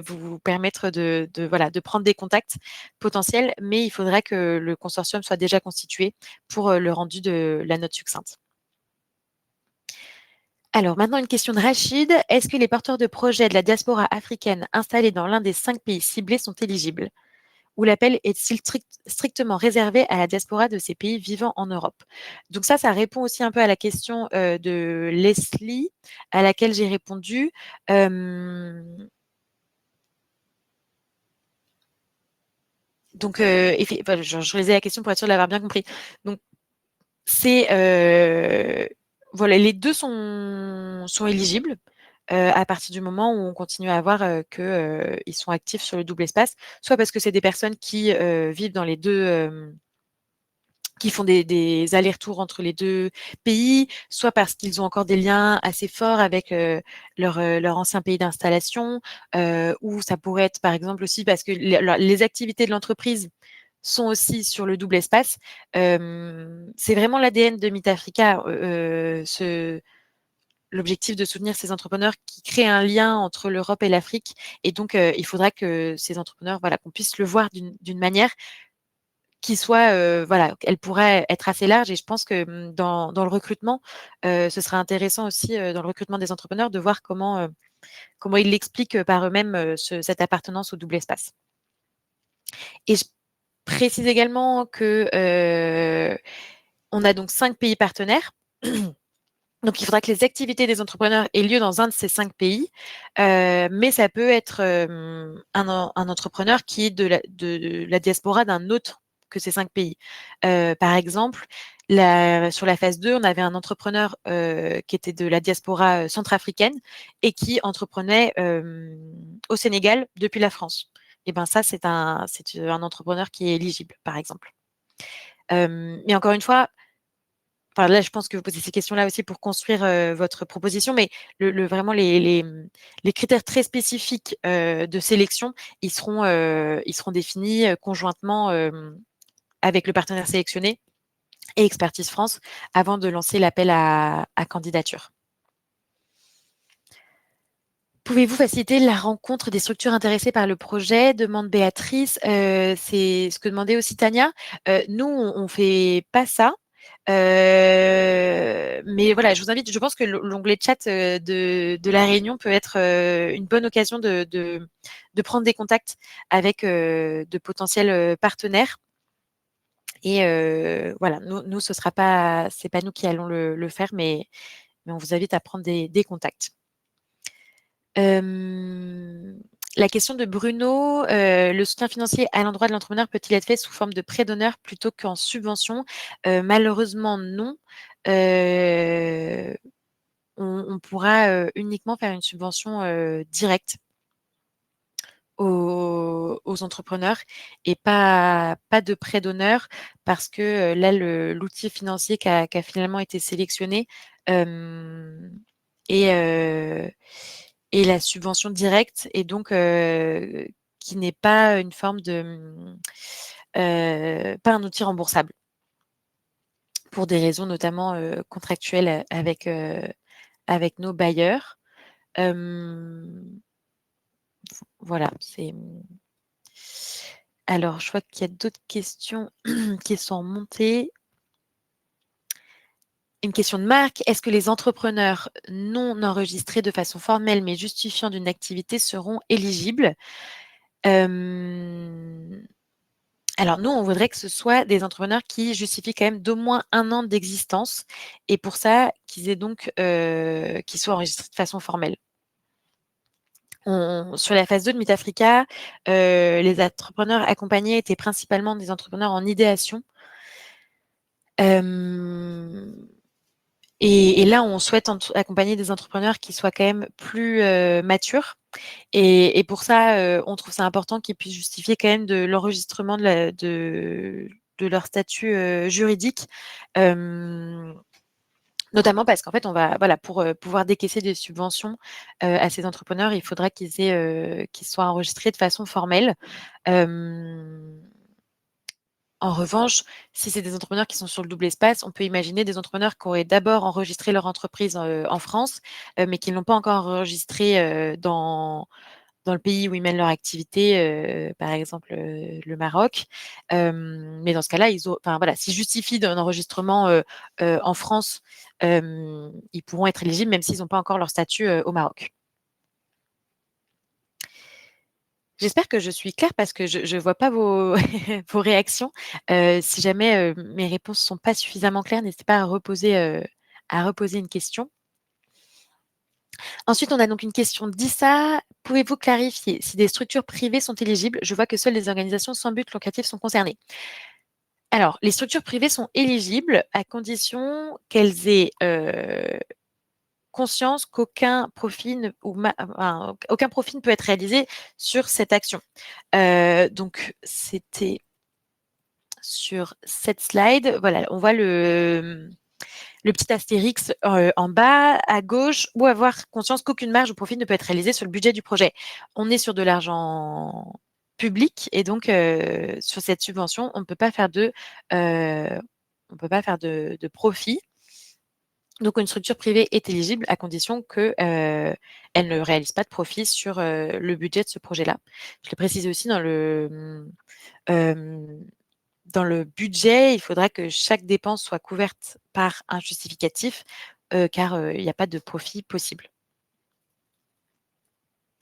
vous permettre de prendre des contacts potentiels, mais il faudra que le consortium soit déjà constitué pour le rendu de la note succincte. Alors maintenant, une question de Rachid. Est-ce que les porteurs de projets de la diaspora africaine installés dans l'un des 5 pays ciblés sont éligibles? Ou l'appel est-il strictement réservé à la diaspora de ces pays vivant en Europe? Donc ça répond aussi un peu à la question de Leslie, à laquelle j'ai répondu. Donc, je lisais la question pour être sûre de l'avoir bien compris. Donc, voilà, les deux sont éligibles à partir du moment où on continue à voir qu'ils sont actifs sur le double espace, soit parce que c'est des personnes qui vivent dans les deux, qui font des allers-retours entre les deux pays, soit parce qu'ils ont encore des liens assez forts avec leur ancien pays d'installation, ou ça pourrait être par exemple aussi parce que les activités de l'entreprise sont aussi sur le double espace. C'est vraiment l'ADN de Meet Africa, l'objectif de soutenir ces entrepreneurs qui créent un lien entre l'Europe et l'Afrique. Et donc, il faudra que ces entrepreneurs, voilà, qu'on puisse le voir d'une manière qui soit, voilà, elle pourrait être assez large et je pense que dans le recrutement, ce serait intéressant aussi dans le recrutement des entrepreneurs de voir comment ils l'expliquent par eux-mêmes cette appartenance au double espace. Et je précise également que on a donc 5 pays partenaires. Donc, il faudra que les activités des entrepreneurs aient lieu dans un de ces 5 pays, mais ça peut être un entrepreneur qui est de la diaspora d'un autre que ces 5 pays. Par exemple, sur la phase 2, on avait un entrepreneur qui était de la diaspora centrafricaine et qui entreprenait au Sénégal depuis la France. Et ben ça, c'est un entrepreneur qui est éligible, par exemple. Mais encore une fois, enfin, là, je pense que vous posez ces questions-là aussi pour construire votre proposition, mais vraiment les critères très spécifiques de sélection, ils seront définis conjointement avec le partenaire sélectionné et Expertise France avant de lancer l'appel à candidature. Pouvez-vous faciliter la rencontre des structures intéressées par le projet? Demande Béatrice. C'est ce que demandait aussi Tania. Nous, on ne fait pas ça. Mais voilà, je vous invite, je pense que l'onglet chat de la réunion peut être une bonne occasion de prendre des contacts avec de potentiels partenaires. Et voilà, nous, c'est pas nous qui allons le faire, mais on vous invite à prendre des contacts. La question de Bruno, le soutien financier à l'endroit de l'entrepreneur peut-il être fait sous forme de prêt d'honneur plutôt qu'en subvention? Malheureusement, non. On pourra uniquement faire une subvention directe aux entrepreneurs et pas de prêt d'honneur parce que là, l'outil financier qui a finalement été sélectionné est et la subvention directe et donc qui n'est pas une forme pas un outil remboursable pour des raisons notamment contractuelles avec nos bailleurs. Voilà, alors je vois qu'il y a d'autres questions qui sont montées. Une question de Marc. Est-ce que les entrepreneurs non enregistrés de façon formelle mais justifiant d'une activité seront éligibles? Alors nous, on voudrait que ce soit des entrepreneurs qui justifient quand même d'au moins 1 an d'existence et pour ça, qu'ils aient donc qu'ils soient enregistrés de façon formelle. Sur la phase 2 de Meet Africa, les entrepreneurs accompagnés étaient principalement des entrepreneurs en idéation. Et là, on souhaite accompagner des entrepreneurs qui soient quand même plus matures. Et pour ça, on trouve ça important qu'ils puissent justifier quand même de l'enregistrement de leur statut juridique. Notamment parce qu'en fait, voilà, pour pouvoir décaisser des subventions à ces entrepreneurs, il faudra qu'ils soient enregistrés de façon formelle. En revanche, si c'est des entrepreneurs qui sont sur le double espace, on peut imaginer des entrepreneurs qui auraient d'abord enregistré leur entreprise en France, mais qui ne l'ont pas encore enregistrée dans le pays où ils mènent leur activité, par exemple le Maroc. Mais dans ce cas-là, enfin voilà, s'ils justifient d'un enregistrement en France, ils pourront être éligibles même s'ils n'ont pas encore leur statut au Maroc. J'espère que je suis claire parce que je ne vois pas vos, vos réactions. Si jamais mes réponses ne sont pas suffisamment claires, n'hésitez pas à reposer une question. Ensuite, on a donc une question d'Issa. Pouvez-vous clarifier si des structures privées sont éligibles? Je vois que seules les organisations sans but lucratif sont concernées. Alors, les structures privées sont éligibles à condition qu'elles aient conscience qu'aucun profit aucun profit ne peut être réalisé sur cette action. Donc, c'était sur cette slide. Voilà, on voit le petit astérix en bas à gauche ou avoir conscience qu'aucune marge ou profit ne peut être réalisé sur le budget du projet. On est sur de l'argent public et donc sur cette subvention, on ne peut pas faire de profit. Donc, une structure privée est éligible à condition qu'elle ne réalise pas de profit sur le budget de ce projet-là. Je l'ai précisé aussi dans le budget, il faudra que chaque dépense soit couverte par un justificatif, car il n'y a pas de profit possible.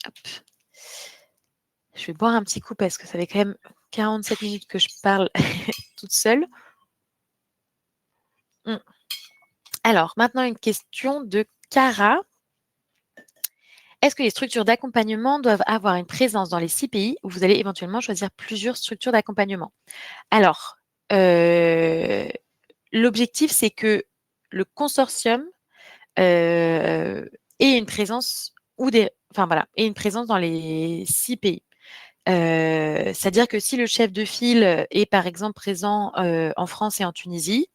Hop. Je vais boire un petit coup parce que ça fait quand même 47 minutes que je parle toute seule. Alors, maintenant, une question de Cara. Est-ce que les structures d'accompagnement doivent avoir une présence dans les 6 pays ou vous allez éventuellement choisir plusieurs structures d'accompagnement? Alors, l'objectif, c'est que le consortium ait une présence ait une présence dans les 6 pays. C'est-à-dire que si le chef de file est par exemple présent en France et en Tunisie,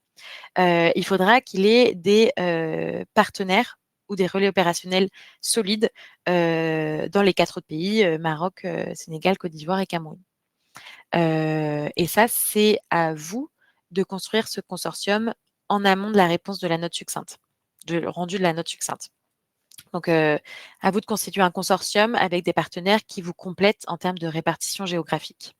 il faudra qu'il ait des partenaires ou des relais opérationnels solides dans les 4 autres pays, Maroc, Sénégal, Côte d'Ivoire et Cameroun. Et ça, c'est à vous de construire ce consortium en amont de la réponse de la note succincte, du rendu de la note succincte. Donc, à vous de constituer un consortium avec des partenaires qui vous complètent en termes de répartition géographique.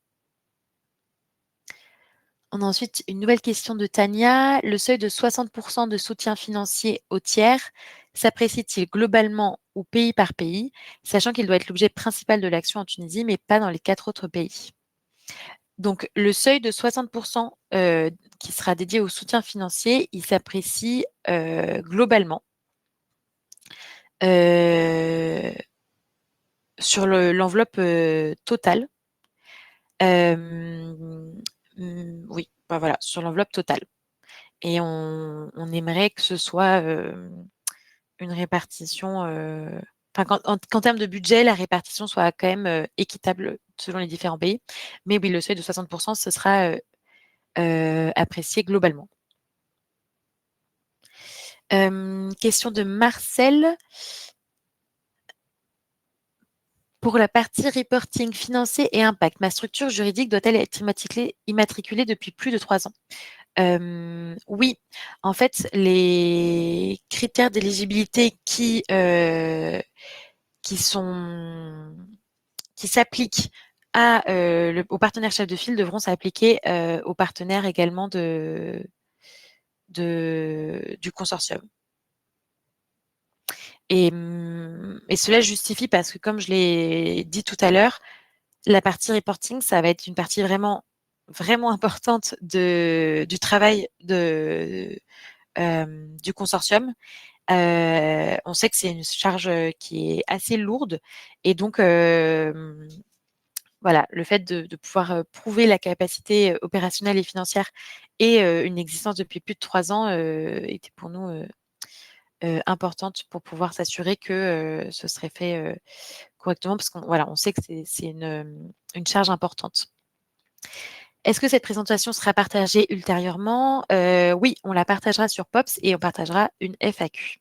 On a ensuite une nouvelle question de Tania. Le seuil de 60% de soutien financier aux tiers s'apprécie-t-il globalement ou pays par pays, sachant qu'il doit être l'objet principal de l'action en Tunisie, mais pas dans les 4 autres pays? Donc, le seuil de 60% qui sera dédié au soutien financier, il s'apprécie globalement sur l'enveloppe totale. Oui, bah voilà, sur l'enveloppe totale. Et on aimerait que ce soit une répartition, qu'en termes de budget, la répartition soit quand même équitable selon les différents pays. Mais oui, le seuil de 60%, ce sera apprécié globalement. Question de Marcel. Pour la partie reporting financier et impact, ma structure juridique doit-elle être immatriculée depuis plus de 3 ans? Oui, en fait, les critères d'éligibilité qui s'appliquent au partenaire chef de file devront s'appliquer aux partenaires également du consortium. Et cela justifie parce que, comme je l'ai dit tout à l'heure, la partie reporting, ça va être une partie vraiment, vraiment importante du travail du consortium. On sait que c'est une charge qui est assez lourde et donc voilà, le fait de pouvoir prouver la capacité opérationnelle et financière et une existence depuis plus de 3 ans était pour nous importante pour pouvoir s'assurer que ce serait fait correctement parce qu'on voilà, on sait que c'est une charge importante. Est-ce que cette présentation sera partagée ultérieurement? Oui, on la partagera sur POPS et on partagera une FAQ.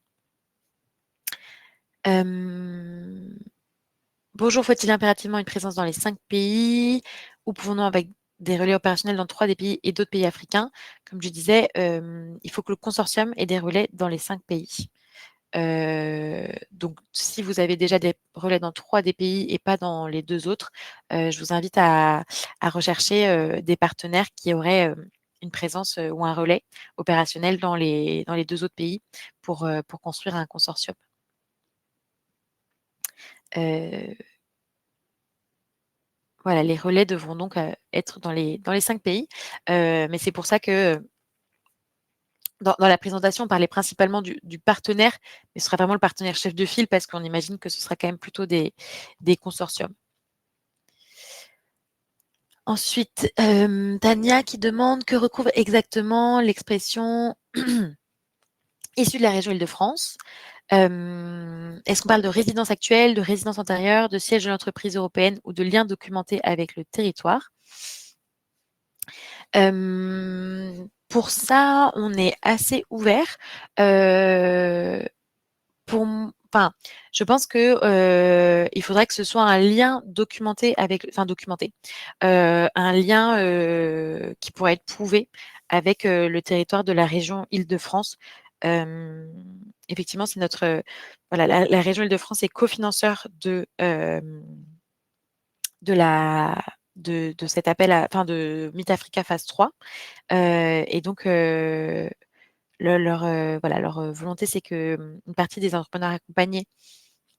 Bonjour, faut-il impérativement une présence dans les 5 pays ou pouvons-nous avec des relais opérationnels dans 3 des pays et d'autres pays africains? Comme je disais, il faut que le consortium ait des relais dans les 5 pays. Donc si vous avez déjà des relais dans 3 des pays et pas dans les 2 autres, je vous invite à rechercher des partenaires qui auraient une présence ou un relais opérationnel dans les 2 autres pays pour construire un consortium. Voilà, les relais devront donc être dans les 5 pays. Mais c'est pour ça que dans la présentation, on parlait principalement du partenaire, mais ce sera vraiment le partenaire chef de file parce qu'on imagine que ce sera quand même plutôt des consortiums. Ensuite, Tania qui demande: que recouvre exactement l'expression issue de la région Île-de-France? Est-ce qu'on parle de résidence actuelle, de résidence antérieure, de siège de l'entreprise européenne ou de lien documenté avec le territoire? Pour ça, on est assez ouvert. Je pense que il faudrait que ce soit un lien documenté documenté, un lien qui pourrait être prouvé avec le territoire de la région Île-de-France. Effectivement, c'est notre voilà, la région Île-de-France est cofinanceur de la de cet appel de Meet Africa phase 3. Et donc, leur volonté, c'est que une partie des entrepreneurs accompagnés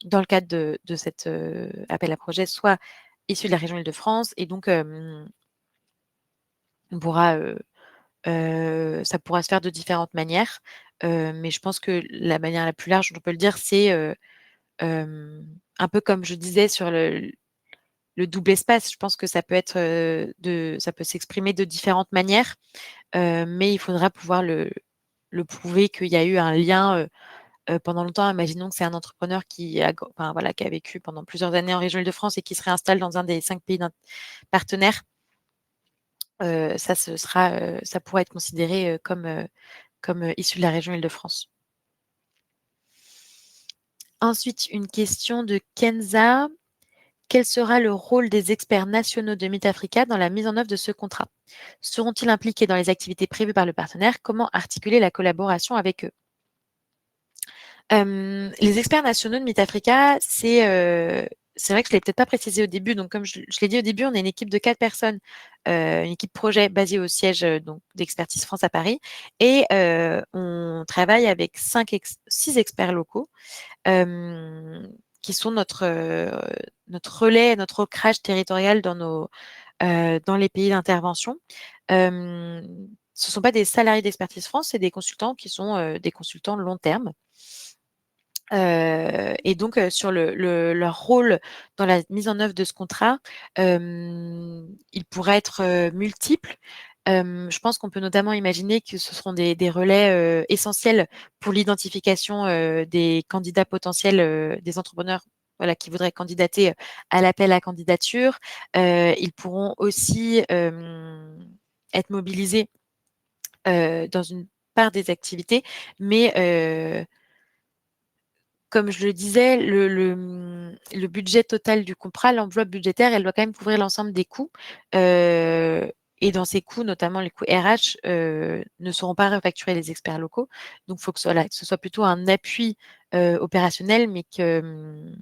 dans le cadre de cet appel à projet soit issus de la région Île-de-France. Et donc, on pourra, ça pourra se faire de différentes manières. Mais je pense que la manière la plus large dont on peut le dire, c'est un peu comme je disais sur le double espace. Je pense que ça peut être ça peut s'exprimer de différentes manières, mais il faudra pouvoir le prouver qu'il y a eu un lien pendant longtemps. Imaginons que c'est un entrepreneur qui a vécu pendant plusieurs années en région Île-de-France et qui se réinstalle dans un des 5 pays partenaires. Ça pourra être considéré comme issu de la région Île-de-France. Ensuite, une question de Kenza. Quel sera le rôle des experts nationaux de Meet Africa dans la mise en œuvre de ce contrat? Seront-ils impliqués dans les activités prévues par le partenaire? Comment articuler la collaboration avec eux? Les experts nationaux de Meet Africa, c'est vrai que je ne l'ai peut-être pas précisé au début. Donc, comme je l'ai dit au début, on est une équipe de 4 personnes, une équipe projet basée au siège donc d'Expertise France à Paris. Et on travaille avec 6 experts locaux qui sont notre relais, notre ancrage territorial dans les pays d'intervention. Ce ne sont pas des salariés d'Expertise France, c'est des consultants qui sont des consultants long terme. Et donc, sur leur rôle dans la mise en œuvre de ce contrat, il pourrait être multiple. Je pense qu'on peut notamment imaginer que ce seront des relais essentiels pour l'identification des candidats potentiels, des entrepreneurs qui voudraient candidater à l'appel à candidature. Ils pourront aussi être mobilisés dans une part des activités, mais comme je le disais, le budget total du contrat, l'enveloppe budgétaire, elle doit quand même couvrir l'ensemble des coûts. Et dans ces coûts, notamment les coûts RH, ne seront pas refacturés les experts locaux. Donc, il faut que ce soit plutôt un appui opérationnel, mais qu'ils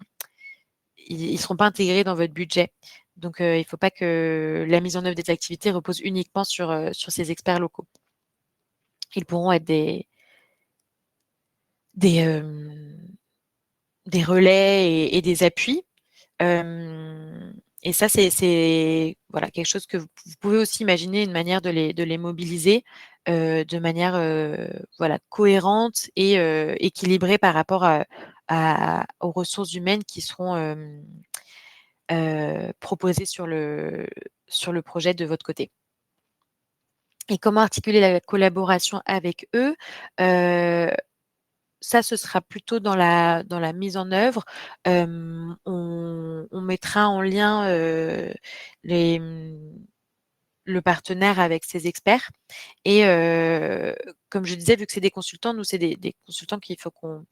ne seront pas intégrés dans votre budget. Donc, il ne faut pas que la mise en œuvre des activités repose uniquement sur ces experts locaux. Ils pourront être des relais et des appuis. Et ça, c'est voilà, quelque chose que vous pouvez aussi imaginer, une manière de les mobiliser de manière cohérente et équilibrée par rapport aux ressources humaines qui seront proposées sur le projet de votre côté. Et comment articuler la collaboration avec eux? Ça, ce sera plutôt dans la mise en œuvre. On mettra en lien le partenaire avec ses experts. Et comme je disais, vu que c'est des consultants, nous, c'est des consultants qu'il faut qu'on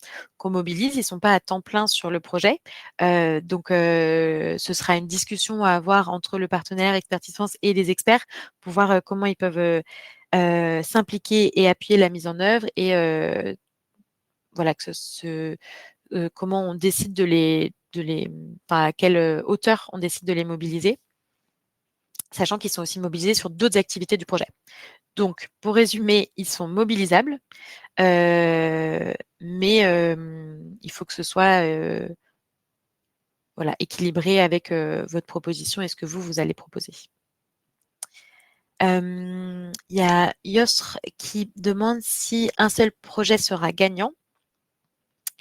mobilise. Ils ne sont pas à temps plein sur le projet. Donc, ce sera une discussion à avoir entre le partenaire Expertise France et les experts pour voir comment ils peuvent s'impliquer et appuyer la mise en œuvre. Et voilà, comment on décide à quelle hauteur on décide de les mobiliser, sachant qu'ils sont aussi mobilisés sur d'autres activités du projet. Donc, pour résumer, ils sont mobilisables, mais il faut que ce soit équilibré avec votre proposition et ce que vous allez proposer. Il y a Yosr qui demande si un seul projet sera gagnant.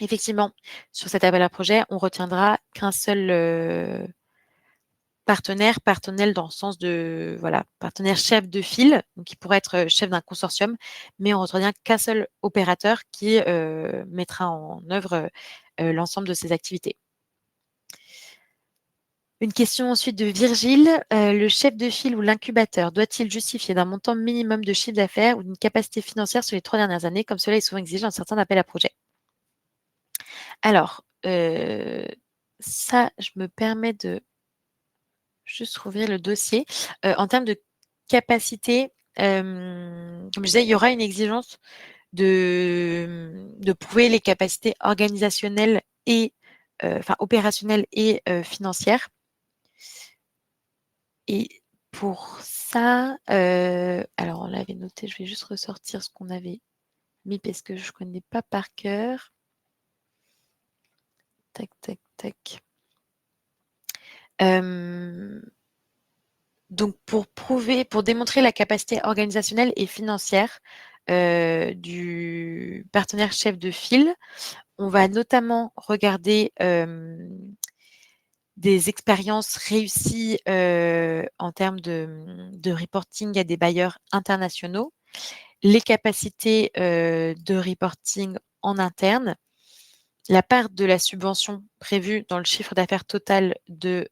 Effectivement, sur cet appel à projet, on retiendra qu'un seul partenaire dans le sens de partenaire chef de file, donc qui pourrait être chef d'un consortium, mais on retient qu'un seul opérateur qui mettra en œuvre l'ensemble de ces activités. Une question ensuite de Virgile. Le chef de file ou l'incubateur doit-il justifier d'un montant minimum de chiffre d'affaires ou d'une capacité financière sur les 3 dernières années, comme cela est souvent exigé dans certains appels à projets? Alors, ça, je me permets de juste rouvrir le dossier. En termes de capacité, comme je disais, il y aura une exigence de prouver les capacités organisationnelles et opérationnelles et financières. Et pour ça, alors on l'avait noté, je vais juste ressortir ce qu'on avait mis parce que je ne connais pas par cœur. Tac, tac, tac. Donc pour démontrer la capacité organisationnelle et financière du partenaire chef de file, on va notamment regarder des expériences réussies en termes de reporting à des bailleurs internationaux, les capacités de reporting en interne, la part de la subvention prévue dans le chiffre d'affaires total de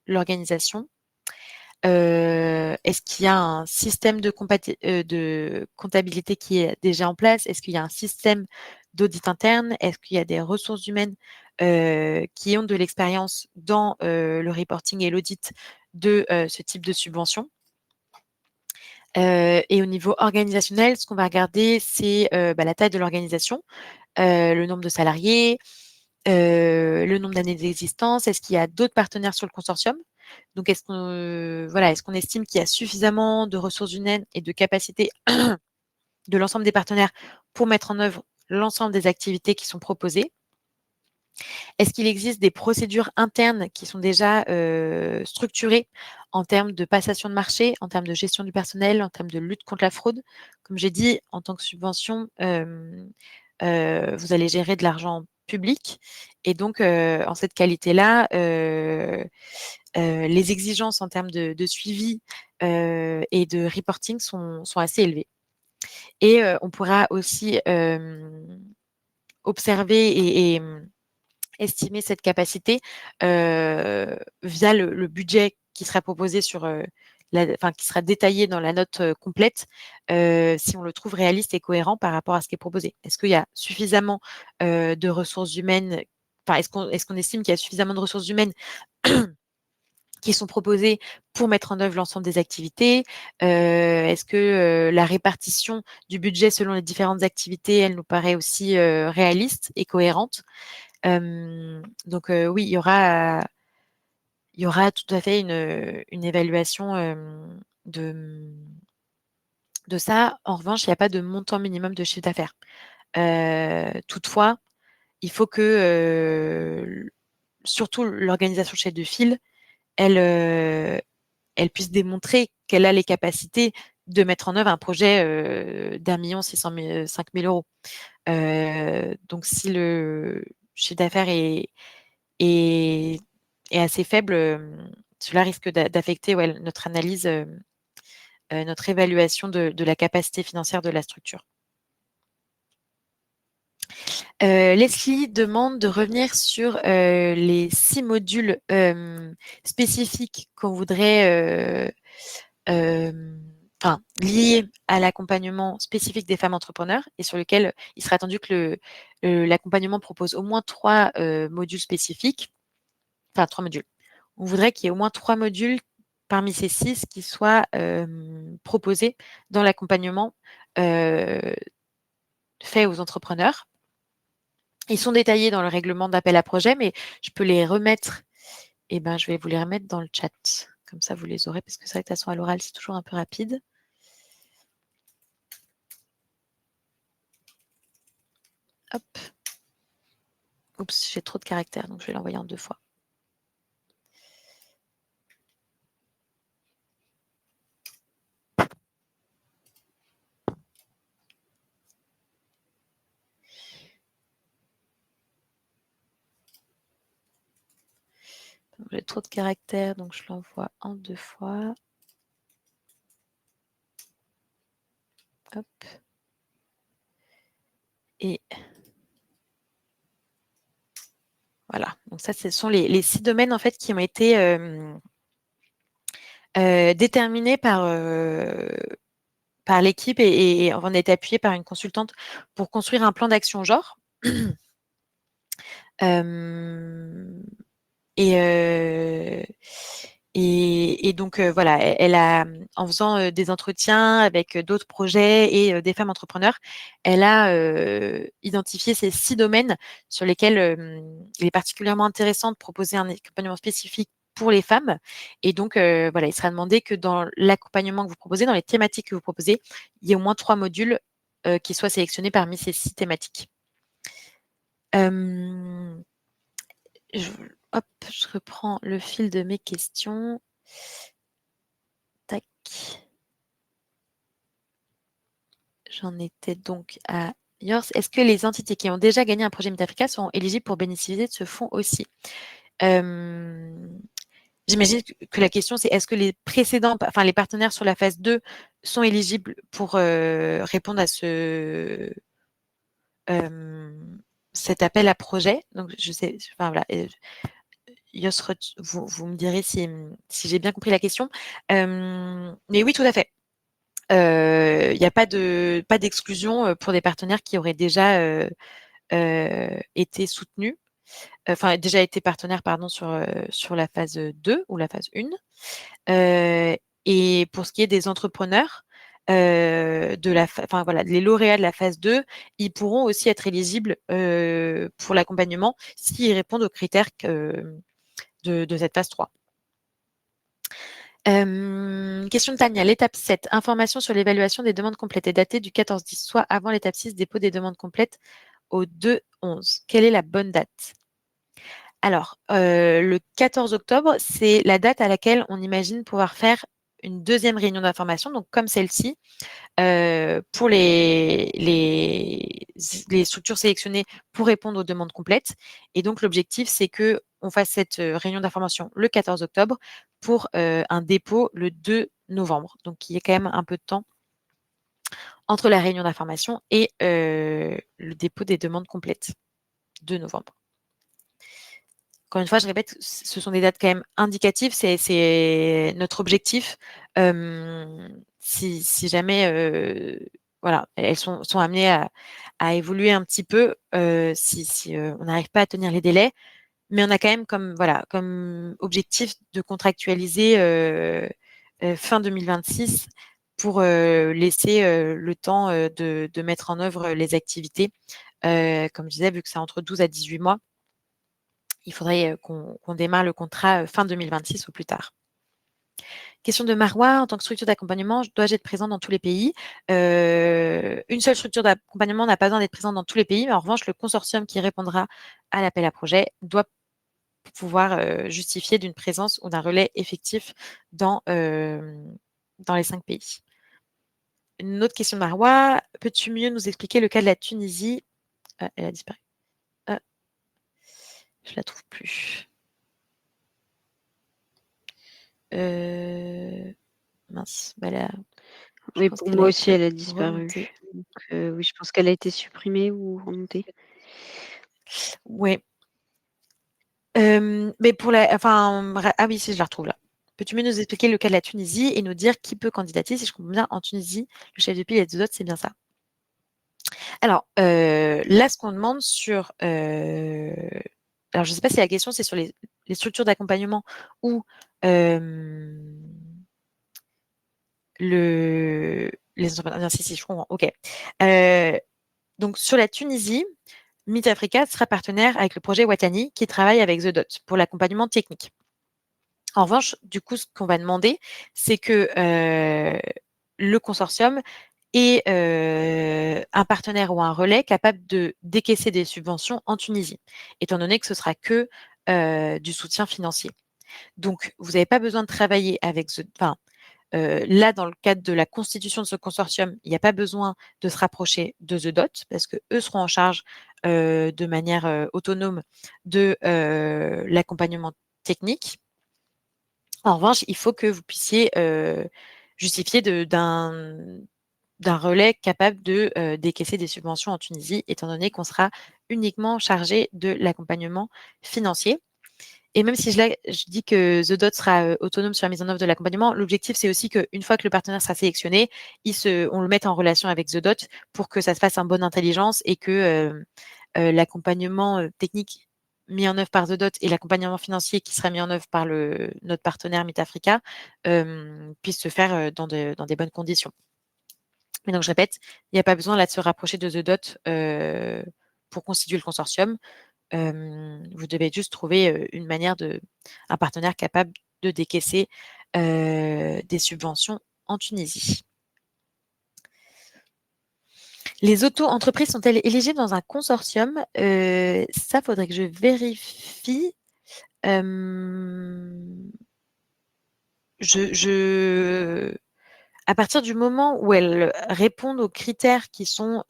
l'organisation. Est-ce qu'il y a un système de comptabilité qui est déjà en place? Est-ce qu'il y a un système d'audit interne? Est-ce qu'il y a des ressources humaines qui ont de l'expérience dans le reporting et l'audit de ce type de subvention? Et au niveau organisationnel, ce qu'on va regarder, c'est la taille de l'organisation, le nombre de salariés, le nombre d'années d'existence. Est-ce qu'il y a d'autres partenaires sur le consortium? Donc, est-ce qu'on estime qu'il y a suffisamment de ressources humaines et de capacités de l'ensemble des partenaires pour mettre en œuvre l'ensemble des activités qui sont proposées? Est-ce qu'il existe des procédures internes qui sont déjà structurées en termes de passation de marché, en termes de gestion du personnel, en termes de lutte contre la fraude? Comme j'ai dit, en tant que subvention, vous allez gérer de l'argent public et donc en cette qualité-là, les exigences en termes de suivi et de reporting sont assez élevées. Et on pourra aussi observer et estimer cette capacité via le budget qui sera proposé qui sera détaillé dans la note complète, si on le trouve réaliste et cohérent par rapport à ce qui est proposé. Est-ce qu'il y a suffisamment de ressources humaines, enfin, est-ce qu'on estime qu'il y a suffisamment de ressources humaines qui sont proposées pour mettre en œuvre l'ensemble des activités? Est-ce que la répartition du budget selon les différentes activités, elle nous paraît aussi réaliste et cohérente? Donc oui, il y aura tout à fait une évaluation de ça. En revanche, il n'y a pas de montant minimum de chiffre d'affaires. Toutefois, il faut que surtout l'organisation chef de file, elle, elle puisse démontrer qu'elle a les capacités de mettre en œuvre un projet d'1 605 000 €. Donc si le chiffre d'affaires est assez faible, cela risque d'affecter notre analyse, notre évaluation de la capacité financière de la structure. Leslie demande de revenir sur les 6 modules spécifiques qu'on voudrait liés à l'accompagnement spécifique des femmes entrepreneurs et sur lequel il serait attendu que l'accompagnement propose au moins 3 modules spécifiques, enfin 3 modules. On voudrait qu'il y ait au moins 3 modules parmi ces 6 qui soient proposés dans l'accompagnement fait aux entrepreneurs. Ils sont détaillés dans le règlement d'appel à projet, mais je peux les remettre. Je vais vous les remettre dans le chat. Comme ça, vous les aurez, parce que c'est vrai que de toute façon, à l'oral, c'est toujours un peu rapide. Hop. Oups, j'ai trop de caractères, donc je vais l'envoyer en 2 fois. J'ai trop de caractères, donc je l'envoie en 2 fois. Hop. Et voilà. Donc ça, ce sont les 6 domaines en fait qui ont été déterminés par l'équipe et on a été appuyé par une consultante pour construire un plan d'action genre. Et donc voilà, elle a, en faisant des entretiens avec d'autres projets et des femmes entrepreneurs, elle a identifié ces 6 domaines sur lesquels il est particulièrement intéressant de proposer un accompagnement spécifique pour les femmes. Et donc, voilà, il sera demandé que dans l'accompagnement que vous proposez, dans les thématiques que vous proposez, il y ait au moins 3 modules qui soient sélectionnés parmi ces 6 thématiques. Hop, je reprends le fil de mes questions. Tac. J'en étais donc à Yors. Est-ce que les entités qui ont déjà gagné un projet MidAfrica sont éligibles pour bénéficier de ce fonds aussi? J'imagine que la question, c'est est-ce que les précédents, enfin les partenaires sur la phase 2 sont éligibles pour répondre à cet appel à projet? Donc, je sais, enfin voilà. Yosrot, vous me direz si j'ai bien compris la question. Mais oui, tout à fait. Il n'y a pas d'exclusion pour des partenaires qui auraient déjà été soutenus, enfin déjà été partenaires pardon sur la phase 2 ou la phase 1. Et pour ce qui est des entrepreneurs, enfin voilà, les lauréats de la phase 2, ils pourront aussi être éligibles pour l'accompagnement s'ils répondent aux critères de cette phase 3. Question de Tania, l'étape 7, information sur l'évaluation des demandes complètes est datée du 14-10, soit avant l'étape 6, dépôt des demandes complètes au 2-11. Quelle est la bonne date? Alors, le 14 octobre, c'est la date à laquelle on imagine pouvoir faire une deuxième réunion d'information, donc comme celle-ci, pour les structures sélectionnées pour répondre aux demandes complètes. Et donc, l'objectif, c'est qu'on fasse cette réunion d'information le 14 octobre pour un dépôt le 2 novembre. Donc, il y a quand même un peu de temps entre la réunion d'information et le dépôt des demandes complètes, 2 novembre. Encore une fois, je répète, ce sont des dates quand même indicatives, c'est notre objectif. Si jamais voilà, elles sont amenées à évoluer un petit peu, si on n'arrive pas à tenir les délais, mais on a quand même comme objectif de contractualiser fin 2026 pour laisser le temps de mettre en œuvre les activités. Comme je disais, vu que c'est entre 12 à 18 mois, il faudrait qu'on démarre le contrat fin 2026 au plus tard. Question de Marois, en tant que structure d'accompagnement, dois-je être présent dans tous les pays? Une seule structure d'accompagnement n'a pas besoin d'être présente dans tous les pays, mais en revanche, le consortium qui répondra à l'appel à projet doit pouvoir justifier d'une présence ou d'un relais effectif dans les 5 pays. Une autre question de Marois, peux-tu mieux nous expliquer le cas de la Tunisie? Elle a disparu. Je la trouve plus. Mince, là, Oui, pour moi aussi, elle a disparu. remontée. Donc, oui, je pense qu'elle a été supprimée ou remontée. Oui. Mais pour ah oui, si, je la retrouve là. Peux-tu mieux nous expliquer le cas de la Tunisie et nous dire qui peut candidater? Si je comprends bien, en Tunisie, le chef de pays et les autres, c'est bien ça. Alors, là, ce qu'on demande sur... alors, je ne sais pas si la question, c'est sur les structures d'accompagnement ou les entrepreneurs. Si, je comprends. OK. Donc, sur la Tunisie, MidAfrica sera partenaire avec le projet Watani qui travaille avec The Dot pour l'accompagnement technique. En revanche, du coup, ce qu'on va demander, c'est que le consortium ait un partenaire ou un relais capable de décaisser des subventions en Tunisie, étant donné que ce sera que du soutien financier. Donc, vous n'avez pas besoin de travailler avec là, dans le cadre de la constitution de ce consortium, il n'y a pas besoin de se rapprocher de The Dot parce qu'eux seront en charge de manière autonome de l'accompagnement technique. En revanche, il faut que vous puissiez justifier d'un relais capable de décaisser des subventions en Tunisie, étant donné qu'on sera uniquement chargé de l'accompagnement financier. Et même si je dis que The Dot sera autonome sur la mise en œuvre de l'accompagnement, l'objectif, c'est aussi qu'une fois que le partenaire sera sélectionné, on le mette en relation avec The Dot pour que ça se fasse en bonne intelligence et que l'accompagnement technique mis en œuvre par The Dot et l'accompagnement financier qui sera mis en œuvre par notre partenaire MidAfrica puisse se faire dans des bonnes conditions. Mais donc, je répète, il n'y a pas besoin là de se rapprocher de The Dot pour constituer le consortium. Vous devez juste trouver un partenaire capable de décaisser des subventions en Tunisie. Les auto-entreprises sont-elles éligibles dans un consortium? Ça, faudrait que je vérifie. À partir du moment où elles répondent aux critères qui sont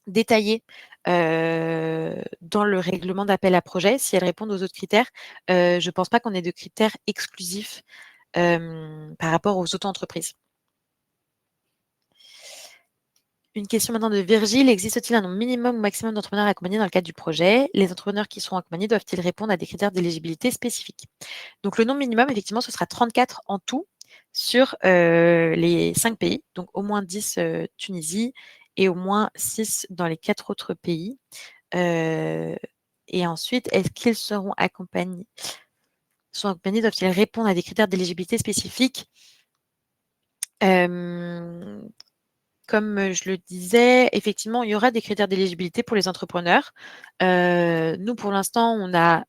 détaillés dans le règlement d'appel à projet, si elles répondent aux autres critères, je ne pense pas qu'on ait de critères exclusifs par rapport aux auto-entreprises. Une question maintenant de Virgile. Existe-t-il un nombre minimum ou maximum d'entrepreneurs accompagnés dans le cadre du projet? Les entrepreneurs qui seront accompagnés doivent-ils répondre à des critères d'éligibilité spécifiques? Donc, le nombre minimum, effectivement, ce sera 34 en tout sur les 5 pays. Donc, au moins 10 Tunisie et au moins 6 dans les 4 autres pays. Et ensuite, est-ce qu'ils seront accompagnés? Doivent-ils répondre à des critères d'éligibilité spécifiques? Comme je le disais, effectivement, il y aura des critères d'éligibilité pour les entrepreneurs. Nous, pour l'instant, on a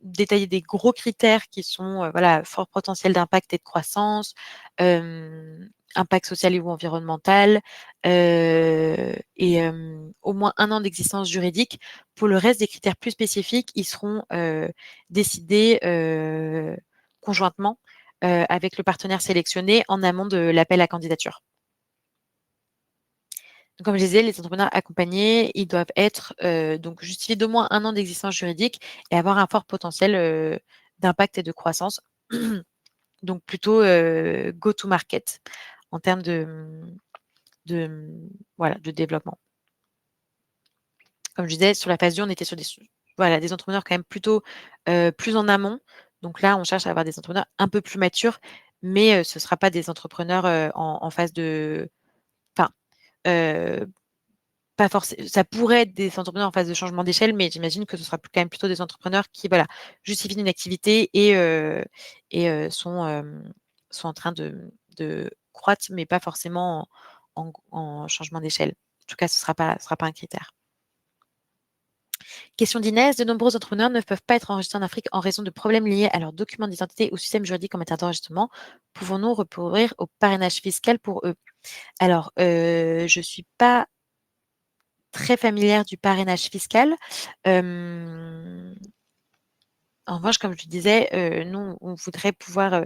détaillé des gros critères qui sont voilà, fort potentiel d'impact et de croissance, impact social ou environnemental, et au moins 1 an d'existence juridique. Pour le reste des critères plus spécifiques, ils seront décidés conjointement avec le partenaire sélectionné en amont de l'appel à candidature. Donc, comme je disais, les entrepreneurs accompagnés, ils doivent être donc justifier d'au moins 1 an d'existence juridique et avoir un fort potentiel d'impact et de croissance. Donc plutôt go to market en termes de développement. Comme je disais, sur la phase 2, on était sur des entrepreneurs quand même plutôt plus en amont. Donc là, on cherche à avoir des entrepreneurs un peu plus matures, mais ce ne sera pas des entrepreneurs en phase de... Enfin, pas forcément. Ça pourrait être des entrepreneurs en phase de changement d'échelle, mais j'imagine que ce sera quand même plutôt des entrepreneurs qui justifient une activité et sont en train de croître, mais pas forcément en changement d'échelle. En tout cas, ce sera pas un critère. Question d'Inès. De nombreux entrepreneurs ne peuvent pas être enregistrés en Afrique en raison de problèmes liés à leurs documents d'identité ou système juridique en matière d'enregistrement. Pouvons-nous recourir au parrainage fiscal pour eux? Alors, je suis pas très familière du parrainage fiscal. En revanche, comme je disais, nous, on voudrait pouvoir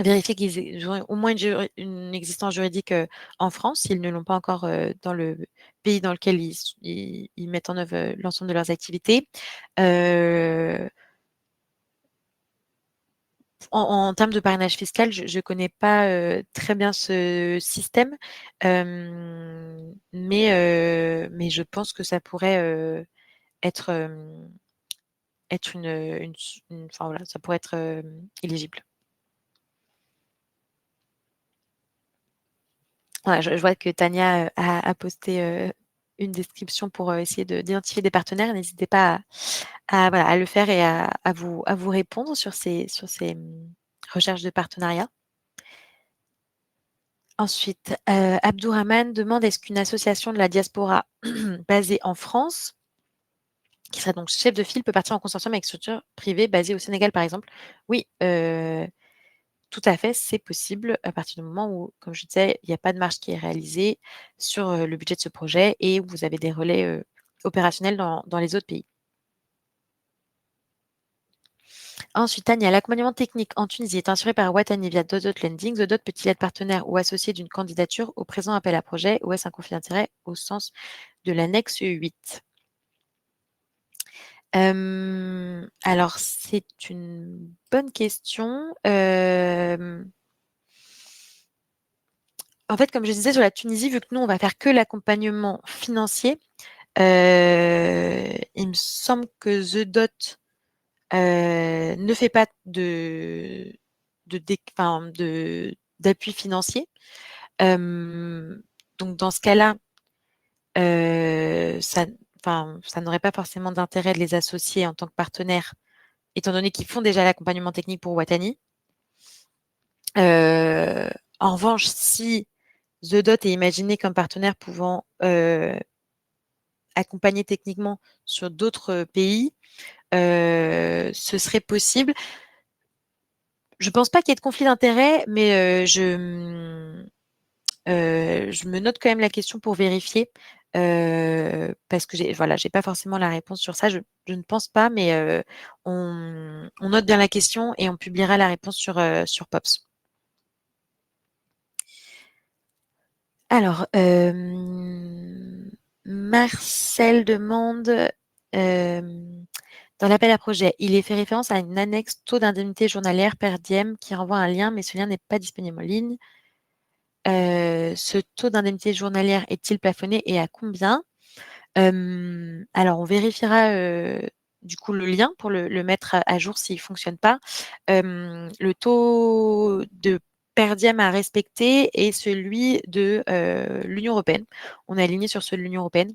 vérifier qu'ils ont au moins une existence juridique en France, s'ils ne l'ont pas encore dans le pays dans lequel ils mettent en œuvre l'ensemble de leurs activités. En termes de parrainage fiscal, je ne connais pas très bien ce système, mais je pense que ça pourrait être, être enfin voilà, ça pourrait être éligible. Voilà, je vois que Tania a posté une description pour essayer d'identifier des partenaires. N'hésitez pas à le faire et à vous répondre sur ces recherches de partenariat. Ensuite, Abdourahmane demande est-ce qu'une association de la diaspora basée en France, qui serait donc chef de file, peut partir en consortium avec structure privée basée au Sénégal, par exemple? Oui, tout à fait, c'est possible à partir du moment où, comme je disais, il n'y a pas de marge qui est réalisée sur le budget de ce projet et où vous avez des relais opérationnels dans les autres pays. Ensuite, Tania, l'accompagnement technique en Tunisie est assuré par Watani via Dodot Lending. Dodot peut-il être partenaire ou associé d'une candidature au présent appel à projet ou est-ce un conflit d'intérêt au sens de l'annexe 8? Alors, c'est une bonne question. En fait, comme je disais, sur la Tunisie, vu que nous, on va faire que l'accompagnement financier, il me semble que The Dot ne fait pas d'appui financier. Donc, dans ce cas-là, ça n'aurait pas forcément d'intérêt de les associer en tant que partenaires, étant donné qu'ils font déjà l'accompagnement technique pour Watani. En revanche, si The Dot est imaginé comme partenaire pouvant accompagner techniquement sur d'autres pays, ce serait possible. Je pense pas qu'il y ait de conflit d'intérêts, mais je me note quand même la question pour vérifier, parce que j'ai pas forcément la réponse sur ça. Je ne pense pas, mais on note bien la question et on publiera la réponse sur Pops. Alors, Marcel demande, dans l'appel à projet, il est fait référence à une annexe taux d'indemnité journalière per diem qui renvoie à un lien, mais ce lien n'est pas disponible en ligne. Ce taux d'indemnité journalière est-il plafonné et à combien? Alors, on vérifiera du coup le lien pour le mettre à jour s'il ne fonctionne pas. Le taux de per diem à respecter est celui de l'Union européenne. On est aligné sur celui de l'Union européenne.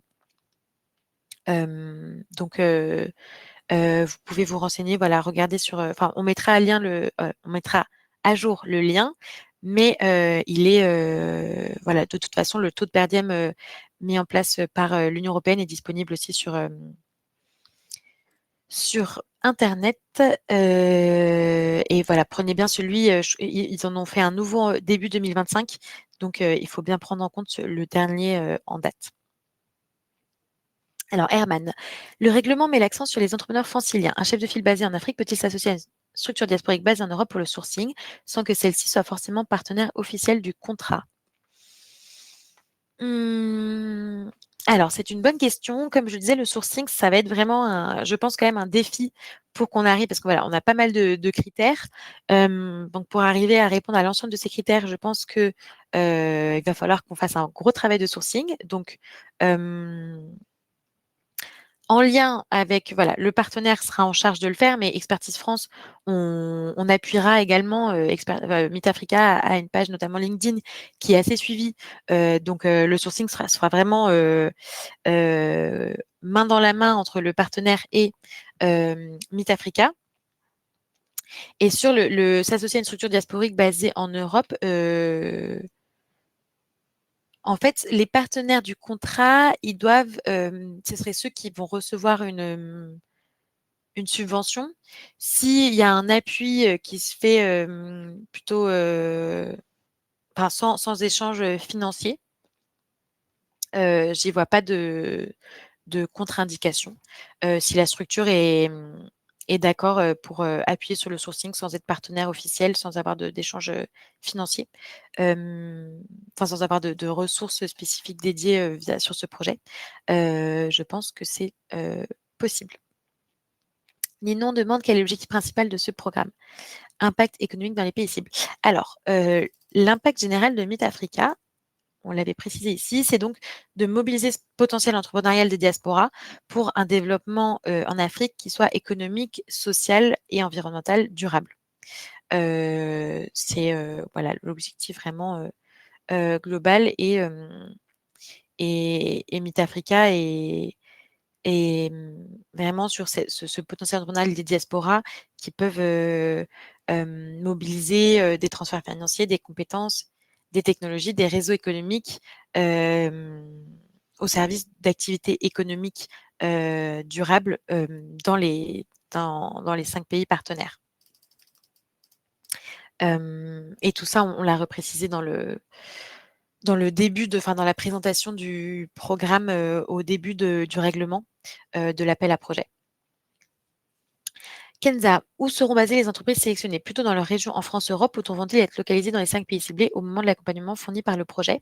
Donc, vous pouvez vous renseigner, voilà, regarder sur. Enfin, on mettra à jour le lien, mais il est, voilà, de toute façon, le taux de per diem mis en place par l'Union européenne est disponible aussi sur Internet. Et voilà, prenez bien celui. Ils en ont fait un nouveau début 2025, donc il faut bien prendre en compte le dernier en date. Alors, Herman, le règlement met l'accent sur les entrepreneurs franciliens. Un chef de file basé en Afrique peut-il s'associer à une structure diasporique basée en Europe pour le sourcing sans que celle-ci soit forcément partenaire officiel du contrat? Hum, Alors, c'est une bonne question. Comme je disais, le sourcing, ça va être vraiment, je pense, quand même un défi pour qu'on arrive, parce que voilà, on a pas mal de critères. Donc, pour arriver à répondre à l'ensemble de ces critères, je pense que il va falloir qu'on fasse un gros travail de sourcing. Donc, en lien avec, voilà, le partenaire sera en charge de le faire, mais Expertise France, on appuiera également Meet Africa a une page notamment LinkedIn qui est assez suivie. Donc le sourcing sera vraiment main dans la main entre le partenaire et Meet Africa. Et sur s'associer à une structure diasporique basée en Europe, en fait, les partenaires du contrat, ils doivent, ce serait ceux qui vont recevoir une subvention. S'il y a un appui qui se fait plutôt enfin, sans échange financier, j'y vois pas de contre-indication. Si la structure est d'accord pour appuyer sur le sourcing sans être partenaire officiel, sans avoir d'échange financier, enfin sans avoir de ressources spécifiques dédiées sur ce projet, je pense que c'est possible. Ninon demande quel est l'objectif principal de ce programme. Impact économique dans les pays cibles. Alors, l'impact général de Meet Africa, on l'avait précisé ici, c'est donc de mobiliser ce potentiel entrepreneurial des diasporas pour un développement en Afrique qui soit économique, social et environnemental durable. C'est voilà l'objectif vraiment global et Meet Africa et vraiment sur ce potentiel entrepreneurial des diasporas qui peuvent mobiliser des transferts financiers, des compétences, des technologies, des réseaux économiques au service d'activités économiques durables dans les 5 pays partenaires. Et tout ça, on l'a reprécisé dans la présentation du programme au début du règlement de l'appel à projet. Kenza, où seront basées les entreprises sélectionnées? Plutôt dans leur région en France, Europe, ou vont-ils être localisées dans les 5 pays ciblés au moment de l'accompagnement fourni par le projet?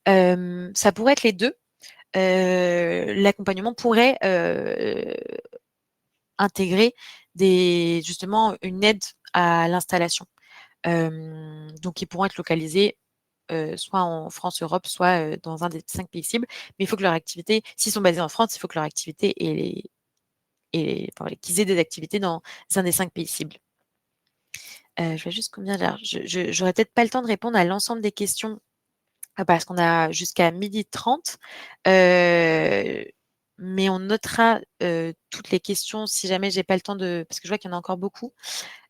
Ça pourrait être les deux. L'accompagnement pourrait intégrer justement une aide à l'installation. Donc, ils pourront être localisés soit en France, Europe, soit dans un des 5 pays cibles. Mais il faut que leur activité, s'ils sont basés en France, il faut que leur activité qu'ils aient des activités dans un des 5 pays cibles. Je vais juste combien d'heures. J'aurais peut-être pas le temps de répondre à l'ensemble des questions parce qu'on a jusqu'à 12h30. Mais on notera toutes les questions si jamais j'ai pas le temps parce que je vois qu'il y en a encore beaucoup.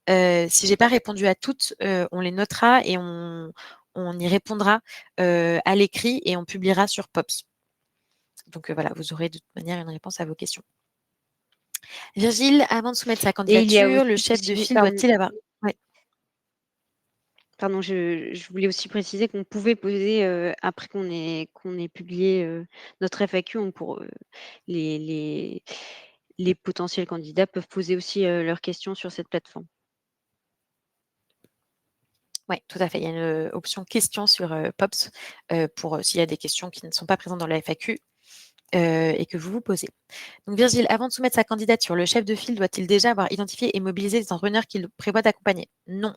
Si j'ai pas répondu à toutes, on les notera et on y répondra à l'écrit et on publiera sur Pops. Donc voilà, vous aurez de toute manière une réponse à vos questions. Virgile, avant de soumettre sa Et il y a candidature, le aussi chef de file pardon. doit-il avoir... Ouais. Pardon, je voulais aussi préciser qu'on pouvait poser, après qu'on ait publié, notre FAQ, les potentiels candidats peuvent poser aussi, leurs questions sur cette plateforme. Oui, tout à fait. Il y a une option questions sur POPS pour s'il y a des questions qui ne sont pas présentes dans la FAQ et que vous vous posez. Donc Virgile, avant de soumettre sa candidature, le chef de file doit-il déjà avoir identifié et mobilisé les entrepreneurs qu'il prévoit d'accompagner? Non.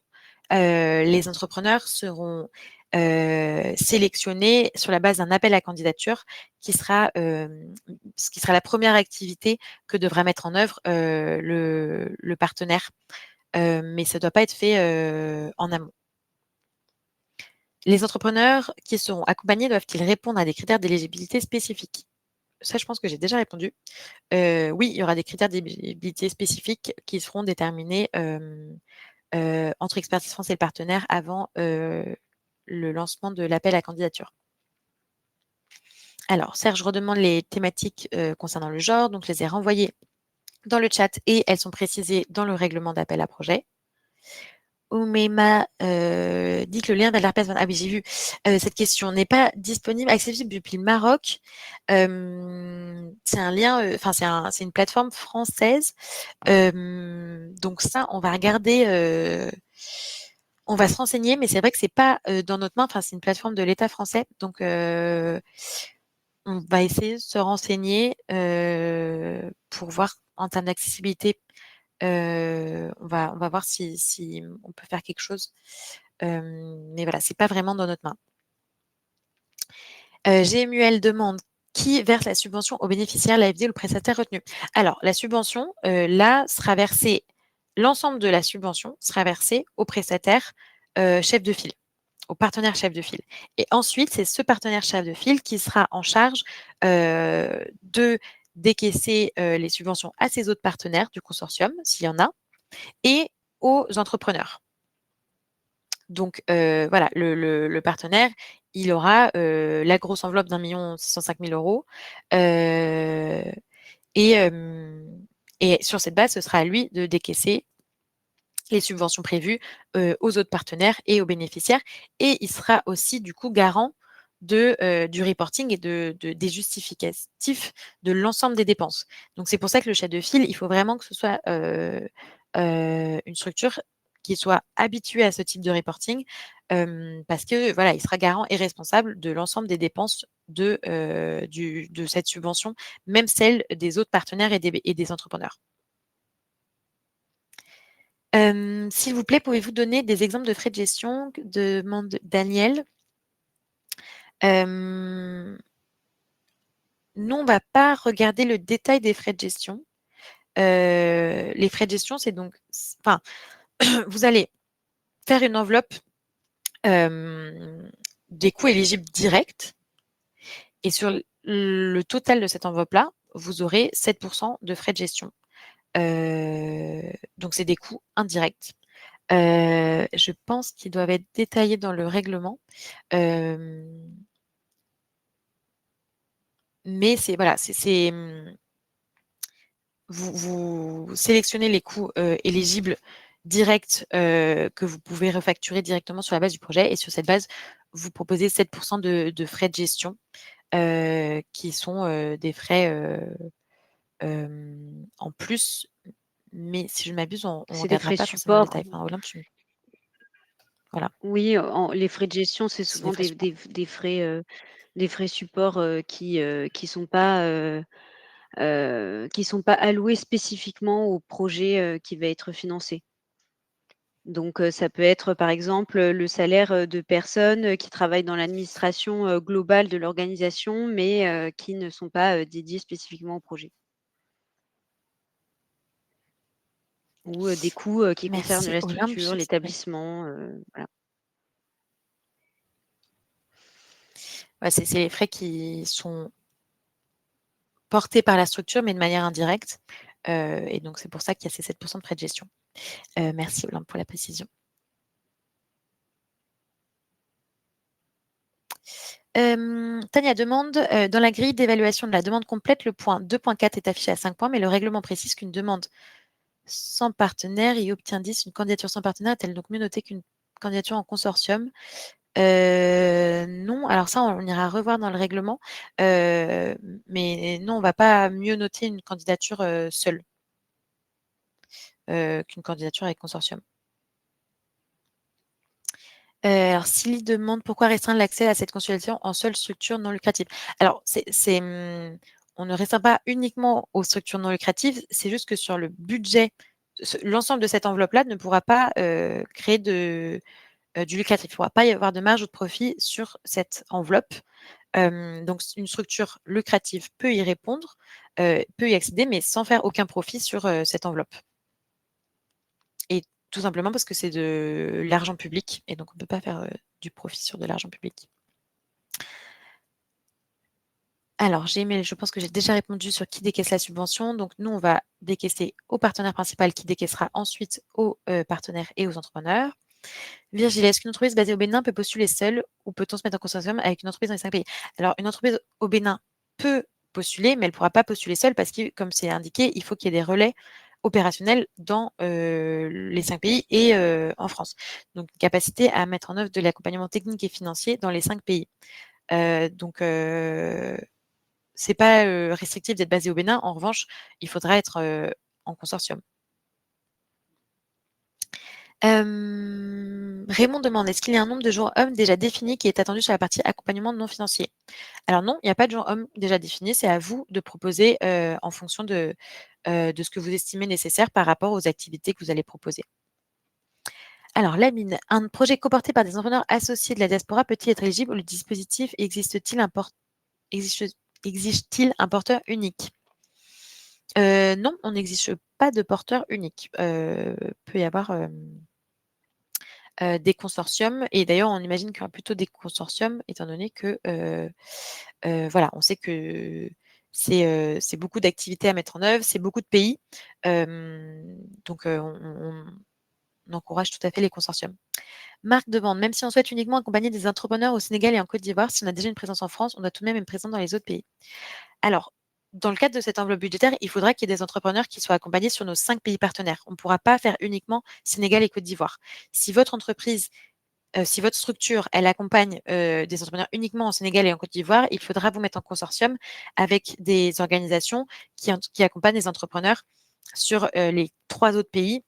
Les entrepreneurs seront sélectionnés sur la base d'un appel à candidature qui sera la première activité que devra mettre en œuvre le partenaire. Mais ça ne doit pas être fait en amont. Les entrepreneurs qui seront accompagnés doivent-ils répondre à des critères d'éligibilité spécifiques? Ça, je pense que j'ai déjà répondu. Oui, il y aura des critères d'éligibilité spécifiques qui seront déterminés entre Expertise France et le partenaire avant le lancement de l'appel à candidature. Alors, Serge redemande les thématiques concernant le genre, donc je les ai renvoyées dans le chat et elles sont précisées dans le règlement d'appel à projet. Oumeima dit que le lien vers l'ARPES... Ah oui, j'ai vu. Cette question n'est pas disponible, accessible depuis le Maroc. C'est un lien, c'est une plateforme française. Donc ça, on va regarder, on va se renseigner, mais c'est vrai que c'est pas dans notre main. Enfin, c'est une plateforme de l'État français, donc on va essayer de se renseigner pour voir en termes d'accessibilité. On va voir si on peut faire quelque chose. Mais voilà, c'est pas vraiment dans notre main. GMUL demande qui verse la subvention aux bénéficiaires, l'AFD ou le prestataire retenu. Alors, la subvention, là, sera versée, l'ensemble de la subvention sera versée au prestataire chef de file, au partenaire chef de file. Et ensuite, c'est ce partenaire chef de file qui sera en charge de décaisser les subventions à ses autres partenaires du consortium, s'il y en a, et aux entrepreneurs. Donc voilà, le partenaire, il aura la grosse enveloppe d'1 605 000 €. Et sur cette base, ce sera à lui de décaisser les subventions prévues aux autres partenaires et aux bénéficiaires. Et il sera aussi du coup garant du reporting et des justificatifs de l'ensemble des dépenses. Donc c'est pour ça que le chef de file, il faut vraiment que ce soit une structure qui soit habituée à ce type de reporting parce que voilà, il sera garant et responsable de l'ensemble des dépenses de cette subvention, même celle des autres partenaires et des entrepreneurs. S'il vous plaît, pouvez-vous donner des exemples de frais de gestion? Demande Daniel. Nous, on va pas regarder le détail des frais de gestion. Les frais de gestion, c'est donc, enfin, vous allez faire une enveloppe des coûts éligibles directs et sur le total de cette enveloppe-là, vous aurez 7 % de frais de gestion. Donc, c'est des coûts indirects. Je pense qu'ils doivent être détaillés dans le règlement. Mais c'est voilà, vous sélectionnez les coûts éligibles directs que vous pouvez refacturer directement sur la base du projet et sur cette base, vous proposez 7 % de frais de gestion qui sont des frais en plus. Mais si je ne m'abuse, on ne C'est des regardera frais pas forcément le support. détail. Enfin, Olympe, voilà, Oui, les frais de gestion, c'est c'est des souvent frais support. des frais support, qui sont pas alloués spécifiquement au projet, qui va être financé. Donc, ça peut être, par exemple, le salaire, de personnes, qui travaillent dans l'administration, globale de l'organisation, mais, qui ne sont pas, dédiées spécifiquement au projet. Ou, des coûts, qui concernent Merci la Olympe. structure, Ouais. l'établissement, voilà. Ouais, c'est les frais qui sont portés par la structure, mais de manière indirecte. Et donc, c'est pour ça qu'il y a ces 7 % de frais de gestion. Merci Olympe pour la précision. Tania demande, dans la grille d'évaluation de la demande complète, le point 2.4 est affiché à 5 points, mais le règlement précise qu'une demande sans partenaire y obtient 10. Une candidature sans partenaire est-elle donc mieux notée qu'une candidature en consortium? Non, alors ça, on ira revoir dans le règlement, mais non, on va pas mieux noter une candidature seule qu'une candidature avec consortium. Alors, Silly demande pourquoi restreindre l'accès à cette consultation en seule structure non lucrative. Alors, on ne restreint pas uniquement aux structures non lucratives, c'est juste que sur le budget, l'ensemble de cette enveloppe-là ne pourra pas créer du lucratif. Il ne pourra pas y avoir de marge ou de profit sur cette enveloppe. Donc, une structure lucrative peut y répondre, peut y accéder, mais sans faire aucun profit sur cette enveloppe. Et tout simplement parce que c'est de l'argent public et donc on ne peut pas faire du profit sur de l'argent public. Alors, je pense que j'ai déjà répondu sur qui décaisse la subvention. Donc, nous, on va décaisser au partenaire principal qui décaissera ensuite aux partenaires et aux entrepreneurs. Virgile, est-ce qu'une entreprise basée au Bénin peut postuler seule ou peut-on se mettre en consortium avec une entreprise dans les 5 pays? Alors, une entreprise au Bénin peut postuler, mais elle ne pourra pas postuler seule parce que, comme c'est indiqué, il faut qu'il y ait des relais opérationnels dans les 5 pays et en France. Donc, une capacité à mettre en œuvre de l'accompagnement technique et financier dans les 5 pays. Donc, c'est pas restrictif d'être basé au Bénin. En revanche, il faudra être en consortium. Raymond demande, est-ce qu'il y a un nombre de jours hommes déjà défini qui est attendu sur la partie accompagnement non financier? Alors non, il n'y a pas de jours hommes déjà défini. C'est à vous de proposer en fonction de ce que vous estimez nécessaire par rapport aux activités que vous allez proposer. Alors, Lamine, un projet coporté par des entrepreneurs associés de la diaspora peut-il être éligible? Le dispositif exige-t-il un porteur unique? Non, on n'exige pas de porteur unique. Peut y avoir des consortiums et d'ailleurs, on imagine qu'il y aura plutôt des consortiums étant donné que, voilà, on sait que c'est beaucoup d'activités à mettre en œuvre, c'est beaucoup de pays. Donc, on encourage tout à fait les consortiums. Marc demande, même si on souhaite uniquement accompagner des entrepreneurs au Sénégal et en Côte d'Ivoire, si on a déjà une présence en France, on doit tout de même être présent dans les autres pays. Alors, dans le cadre de cette enveloppe budgétaire, il faudra qu'il y ait des entrepreneurs qui soient accompagnés sur nos 5 pays partenaires. On ne pourra pas faire uniquement Sénégal et Côte d'Ivoire. Si votre entreprise, si votre structure, elle accompagne des entrepreneurs uniquement au Sénégal et en Côte d'Ivoire, il faudra vous mettre en consortium avec des organisations qui accompagnent les entrepreneurs sur les 3 autres pays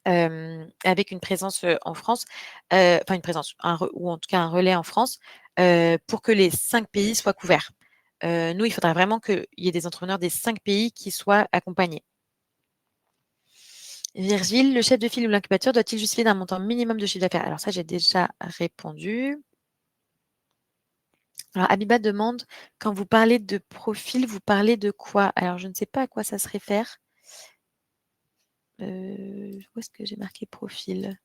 avec une présence en France, enfin une présence, ou en tout cas un relais en France, pour que les 5 pays soient couverts. Nous, il faudra vraiment qu'il y ait des entrepreneurs des 5 pays qui soient accompagnés. Virgile, le chef de file ou l'incubateur doit-il justifier d'un montant minimum de chiffre d'affaires? Alors ça, j'ai déjà répondu. Alors Abiba demande, quand vous parlez de profil, vous parlez de quoi? Alors je ne sais pas à quoi ça se réfère. Où est-ce que j'ai marqué profil?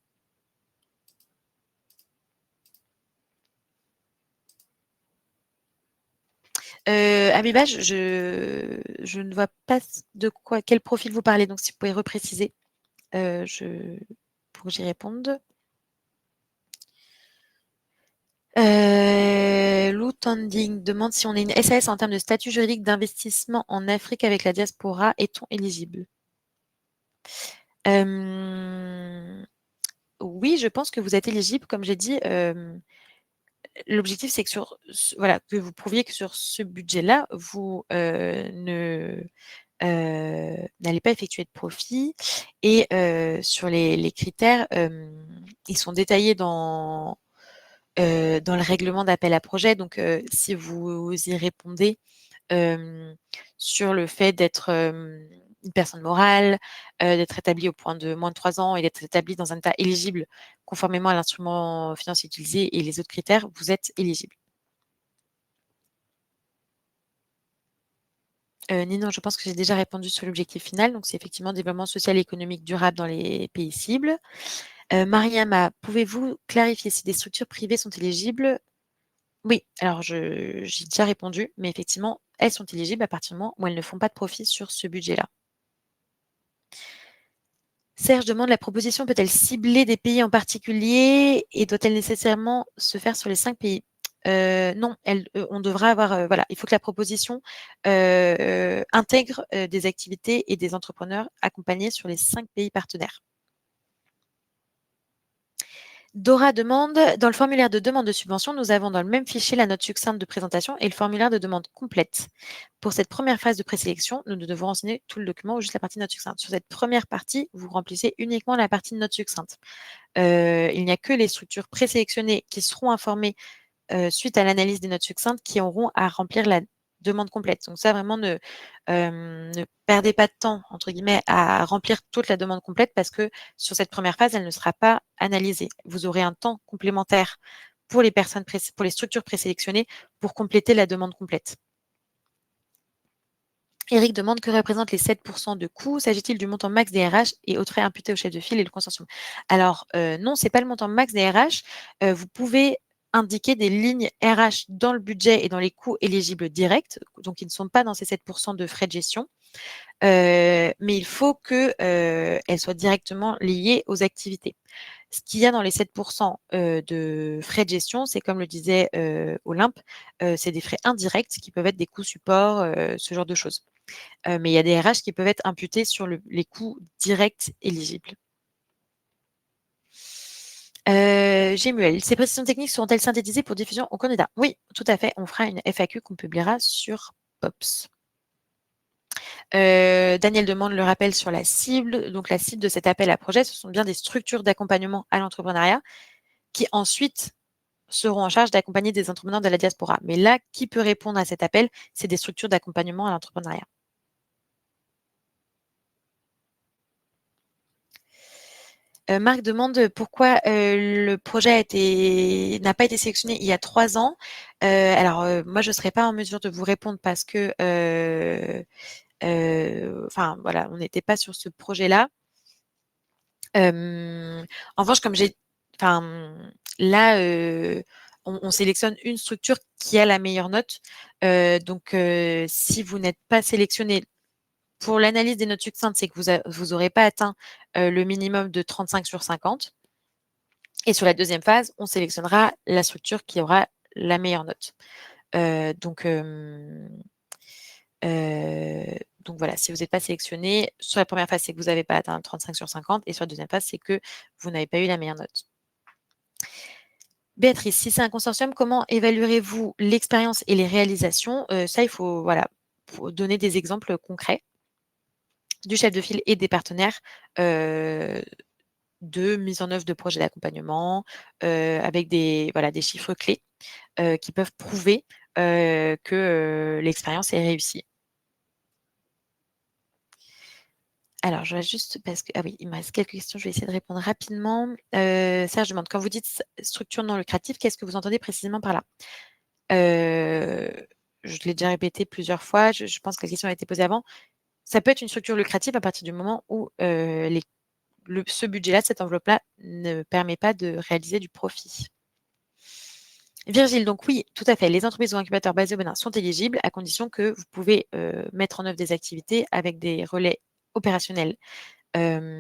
Abiba, je ne vois pas quel profil vous parlez, donc si vous pouvez repréciser pour que j'y réponde. Lou Tanding demande si on est une SAS en termes de statut juridique d'investissement en Afrique avec la diaspora, est-on éligible? Oui, je pense que vous êtes éligible. Comme j'ai dit, l'objectif, c'est que voilà, que vous prouviez que sur ce budget-là, vous n'allez pas effectuer de profit et sur les critères, ils sont détaillés dans le règlement d'appel à projet. Donc, si vous y répondez sur le fait d'être une personne morale, d'être établi au point de moins de 3 ans et d'être établi dans un état éligible conformément à l'instrument financier utilisé et les autres critères, vous êtes éligible. Ninon, je pense que j'ai déjà répondu sur l'objectif final. Donc, c'est effectivement développement social et économique durable dans les pays cibles. Mariama, pouvez-vous clarifier si des structures privées sont éligibles? Oui, alors j'ai déjà répondu, mais effectivement, elles sont éligibles à partir du moment où elles ne font pas de profit sur ce budget-là. Serge demande, la proposition peut-elle cibler des pays en particulier et doit-elle nécessairement se faire sur les 5 pays? Non, on devra avoir, voilà, il faut que la proposition intègre des activités et des entrepreneurs accompagnés sur les 5 pays partenaires. Dora demande, dans le formulaire de demande de subvention, nous avons dans le même fichier la note succincte de présentation et le formulaire de demande complète. Pour cette première phase de présélection, nous ne devons renseigner tout le document ou juste la partie note succincte. Sur cette première partie, vous remplissez uniquement la partie note succincte. Il n'y a que les structures présélectionnées qui seront informées suite à l'analyse des notes succinctes qui auront à remplir la demande complète. Donc ça, vraiment, ne perdez pas de temps, entre guillemets, à remplir toute la demande complète parce que sur cette première phase, elle ne sera pas analysée. Vous aurez un temps complémentaire pour les pour les structures présélectionnées pour compléter la demande complète. Eric demande que représentent les 7% de coûts. S'agit-il du montant max des RH et autres frais imputés au chef de file et le consortium? Alors, non, c'est pas le montant max des RH. Vous pouvez indiquer des lignes RH dans le budget et dans les coûts éligibles directs, donc ils ne sont pas dans ces 7% de frais de gestion. Mais il faut qu'elles soient directement liées aux activités. Ce qu'il y a dans les 7% de frais de gestion, c'est comme le disait Olympe, c'est des frais indirects qui peuvent être des coûts support, ce genre de choses. Mais il y a des RH qui peuvent être imputés sur les coûts directs éligibles. Gémuel, ces précisions techniques seront-elles synthétisées pour diffusion aux candidats? Oui, tout à fait. On fera une FAQ qu'on publiera sur POPS. Daniel demande le rappel sur la cible. Donc, la cible de cet appel à projet, ce sont bien des structures d'accompagnement à l'entrepreneuriat qui ensuite seront en charge d'accompagner des entrepreneurs de la diaspora. Mais là, qui peut répondre à cet appel? C'est des structures d'accompagnement à l'entrepreneuriat. Marc demande pourquoi le projet n'a pas été sélectionné il y a 3 ans. Alors, moi, je ne serais pas en mesure de vous répondre parce que, enfin, voilà, on n'était pas sur ce projet-là. En revanche, comme j'ai, enfin, là, on sélectionne une structure qui a la meilleure note. Donc, si vous n'êtes pas sélectionné pour l'analyse des notes succinctes, c'est que vous n'aurez pas atteint le minimum de 35 sur 50. Et sur la deuxième phase, on sélectionnera la structure qui aura la meilleure note. Donc voilà, si vous n'êtes pas sélectionné, sur la première phase, c'est que vous n'avez pas atteint 35 sur 50 et sur la deuxième phase, c'est que vous n'avez pas eu la meilleure note. Béatrice, si c'est un consortium, comment évaluerez-vous l'expérience et les réalisations? Ça, il faut, voilà, donner des exemples concrets du chef de file et des partenaires de mise en œuvre de projets d'accompagnement avec des chiffres clés qui peuvent prouver que l'expérience est réussie. Alors, je vais juste parce que oui, il me reste quelques questions, je vais essayer de répondre rapidement. Serge demande, quand vous dites structure non lucrative, qu'est-ce que vous entendez précisément par là? Je l'ai déjà répété plusieurs fois, je pense que la question a été posée avant. Ça peut être une structure lucrative à partir du moment où ce budget-là, cette enveloppe-là, ne permet pas de réaliser du profit. Virgile, donc oui, tout à fait. Les entreprises ou incubateurs basés au Bénin sont éligibles à condition que vous pouvez mettre en œuvre des activités avec des relais opérationnels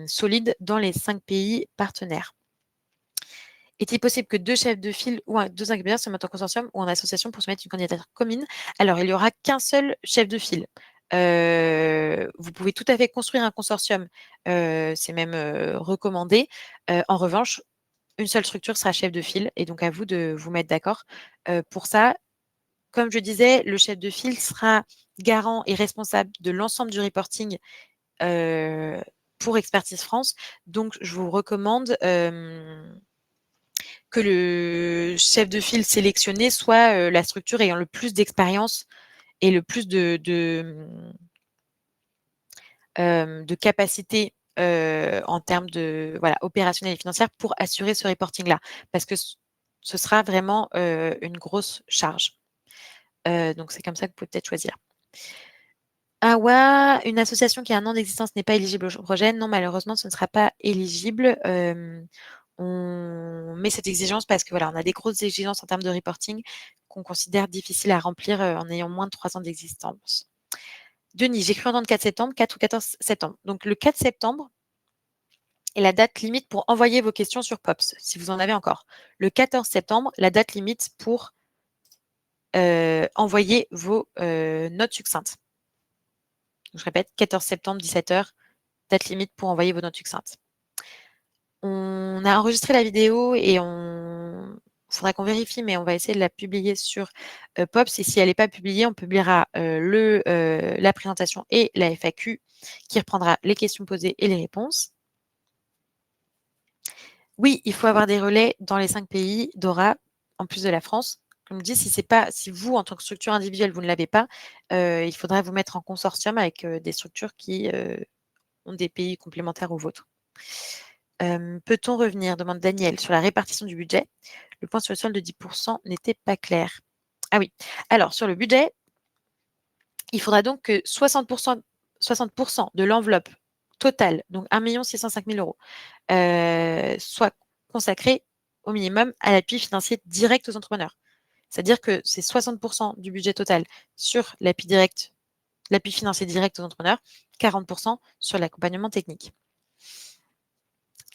solides dans les 5 pays partenaires. Est-il possible que 2 chefs de file ou 2 incubateurs se mettent en consortium ou en association pour soumettre une candidature commune? Alors, il n'y aura qu'un seul chef de file. Vous pouvez tout à fait construire un consortium, c'est même recommandé. En revanche, une seule structure sera chef de file et donc à vous de vous mettre d'accord. Pour ça, comme je disais, le chef de file sera garant et responsable de l'ensemble du reporting pour Expertise France. Donc, je vous recommande que le chef de file sélectionné soit la structure ayant le plus d'expérience et le plus de capacité en termes de opérationnel et financière pour assurer ce reporting-là. Parce que ce sera vraiment une grosse charge. Donc, c'est comme ça que vous pouvez peut-être choisir. Ah ouais, une association qui a 1 an d'existence n'est pas éligible au projet. Non, malheureusement, ce ne sera pas éligible. On met cette exigence parce que voilà, on a des grosses exigences en termes de reporting qu'on considère difficiles à remplir en ayant moins de 3 ans d'existence. Denis, j'ai cru entendre le 4 septembre, 4 ou 14 septembre. Donc, le 4 septembre est la date limite pour envoyer vos questions sur POPS, si vous en avez encore. Le 14 septembre, la date limite pour envoyer vos notes succinctes. Donc, je répète, 14 septembre, 17h, date limite pour envoyer vos notes succinctes. On a enregistré la vidéo et faudra qu'on vérifie, mais on va essayer de la publier sur Pops. Et si elle n'est pas publiée, on publiera la présentation et la FAQ qui reprendra les questions posées et les réponses. Oui, il faut avoir des relais dans les 5 pays d'Aura, en plus de la France. Comme je dis, si vous, en tant que structure individuelle, vous ne l'avez pas, il faudra vous mettre en consortium avec des structures qui ont des pays complémentaires aux vôtres. Peut-on revenir, demande Daniel, sur la répartition du budget? Le point sur le solde de 10% n'était pas clair. Ah oui. Alors, sur le budget, il faudra donc que 60% de l'enveloppe totale, donc 1 605 000 euros, soit consacré au minimum à l'appui financier direct aux entrepreneurs. C'est-à-dire que c'est 60% du budget total sur l'appui financier direct aux entrepreneurs, 40% sur l'accompagnement technique.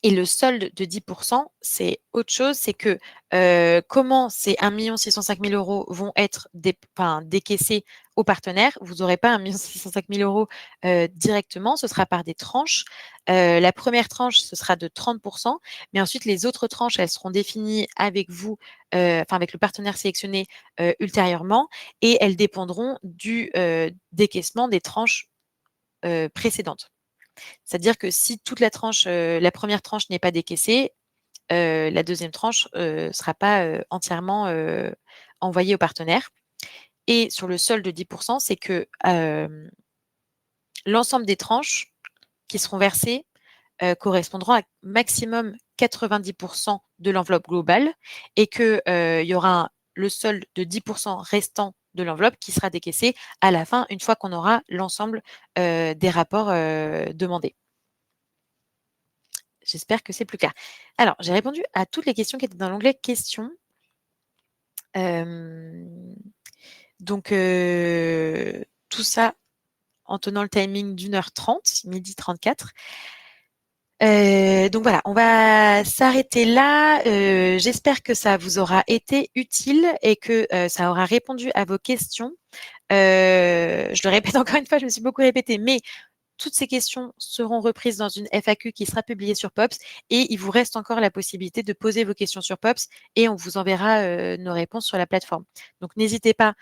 Et le solde de 10%, c'est autre chose, c'est que comment ces 1 605 000 euros vont être décaissés aux partenaires. Vous n'aurez pas 1 605 000 euros directement, ce sera par des tranches. La première tranche, ce sera de 30%, mais ensuite les autres tranches, elles seront définies avec vous, avec le partenaire sélectionné ultérieurement, et elles dépendront du décaissement des tranches précédentes. C'est-à-dire que si toute la première tranche n'est pas décaissée, la deuxième tranche ne sera pas entièrement envoyée aux partenaires. Et sur le solde de 10%, c'est que l'ensemble des tranches qui seront versées correspondront à maximum 90% de l'enveloppe globale et qu'il y aura le solde de 10% restant de l'enveloppe qui sera décaissé à la fin, une fois qu'on aura l'ensemble des rapports demandés. J'espère que c'est plus clair. Alors, j'ai répondu à toutes les questions qui étaient dans l'onglet questions. Donc, tout ça en tenant le timing d'1h30, 12h34. Donc voilà, on va s'arrêter là. J'espère que ça vous aura été utile et que ça aura répondu à vos questions. Je le répète encore une fois, je me suis beaucoup répétée, mais toutes ces questions seront reprises dans une FAQ qui sera publiée sur Pops et il vous reste encore la possibilité de poser vos questions sur Pops et on vous enverra nos réponses sur la plateforme. Donc n'hésitez pas,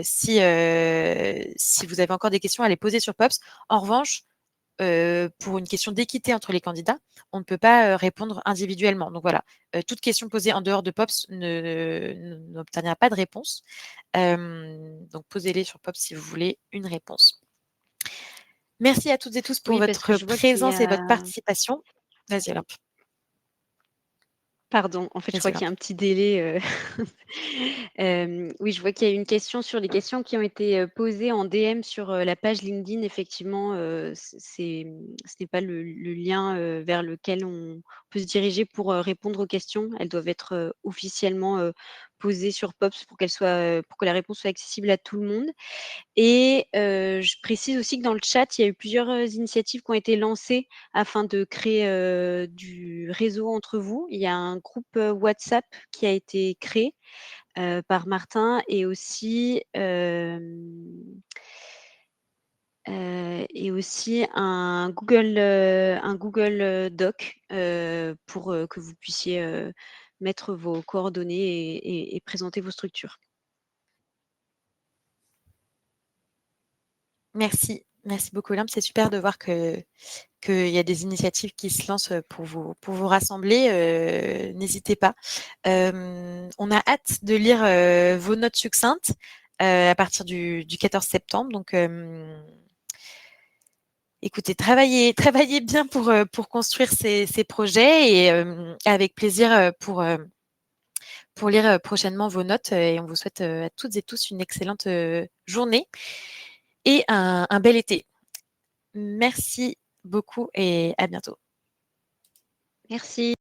si vous avez encore des questions, à les poser sur Pops. En revanche, pour une question d'équité entre les candidats, on ne peut pas répondre individuellement. Donc voilà, toute question posée en dehors de Pops n'obtiendra pas de réponse. Donc posez-les sur Pops si vous voulez une réponse. Merci à toutes et tous pour Oui, parce que votre je vois qu'il y présence et votre a participation. Vas-y, Olympe. Pardon, en fait, je Vas-y, crois qu'il y a Olympe. un petit délai. Oui, je vois qu'il y a une question sur les questions qui ont été, posées en DM sur, la page LinkedIn. Effectivement, ce n'est pas le lien, vers lequel on peut se diriger pour, répondre aux questions. Elles doivent être, officiellement, posées sur Pops pour que la réponse soit accessible à tout le monde. Et je précise aussi que dans le chat, il y a eu plusieurs, initiatives qui ont été lancées afin de créer, du réseau entre vous. Il y a un groupe, WhatsApp qui a été créé, par Martin et aussi un Google, Doc, pour, que vous puissiez, mettre vos coordonnées et présenter vos structures. Merci. Merci beaucoup, Olympe. C'est super de voir qu'il y a des initiatives qui se lancent pour vous rassembler. N'hésitez pas. On a hâte de lire vos notes succinctes à partir du 14 septembre. Donc, écoutez, travaillez bien pour construire ces projets et avec plaisir pour lire prochainement vos notes. Et on vous souhaite à toutes et tous une excellente journée et un bel été. Merci beaucoup et à bientôt. Merci.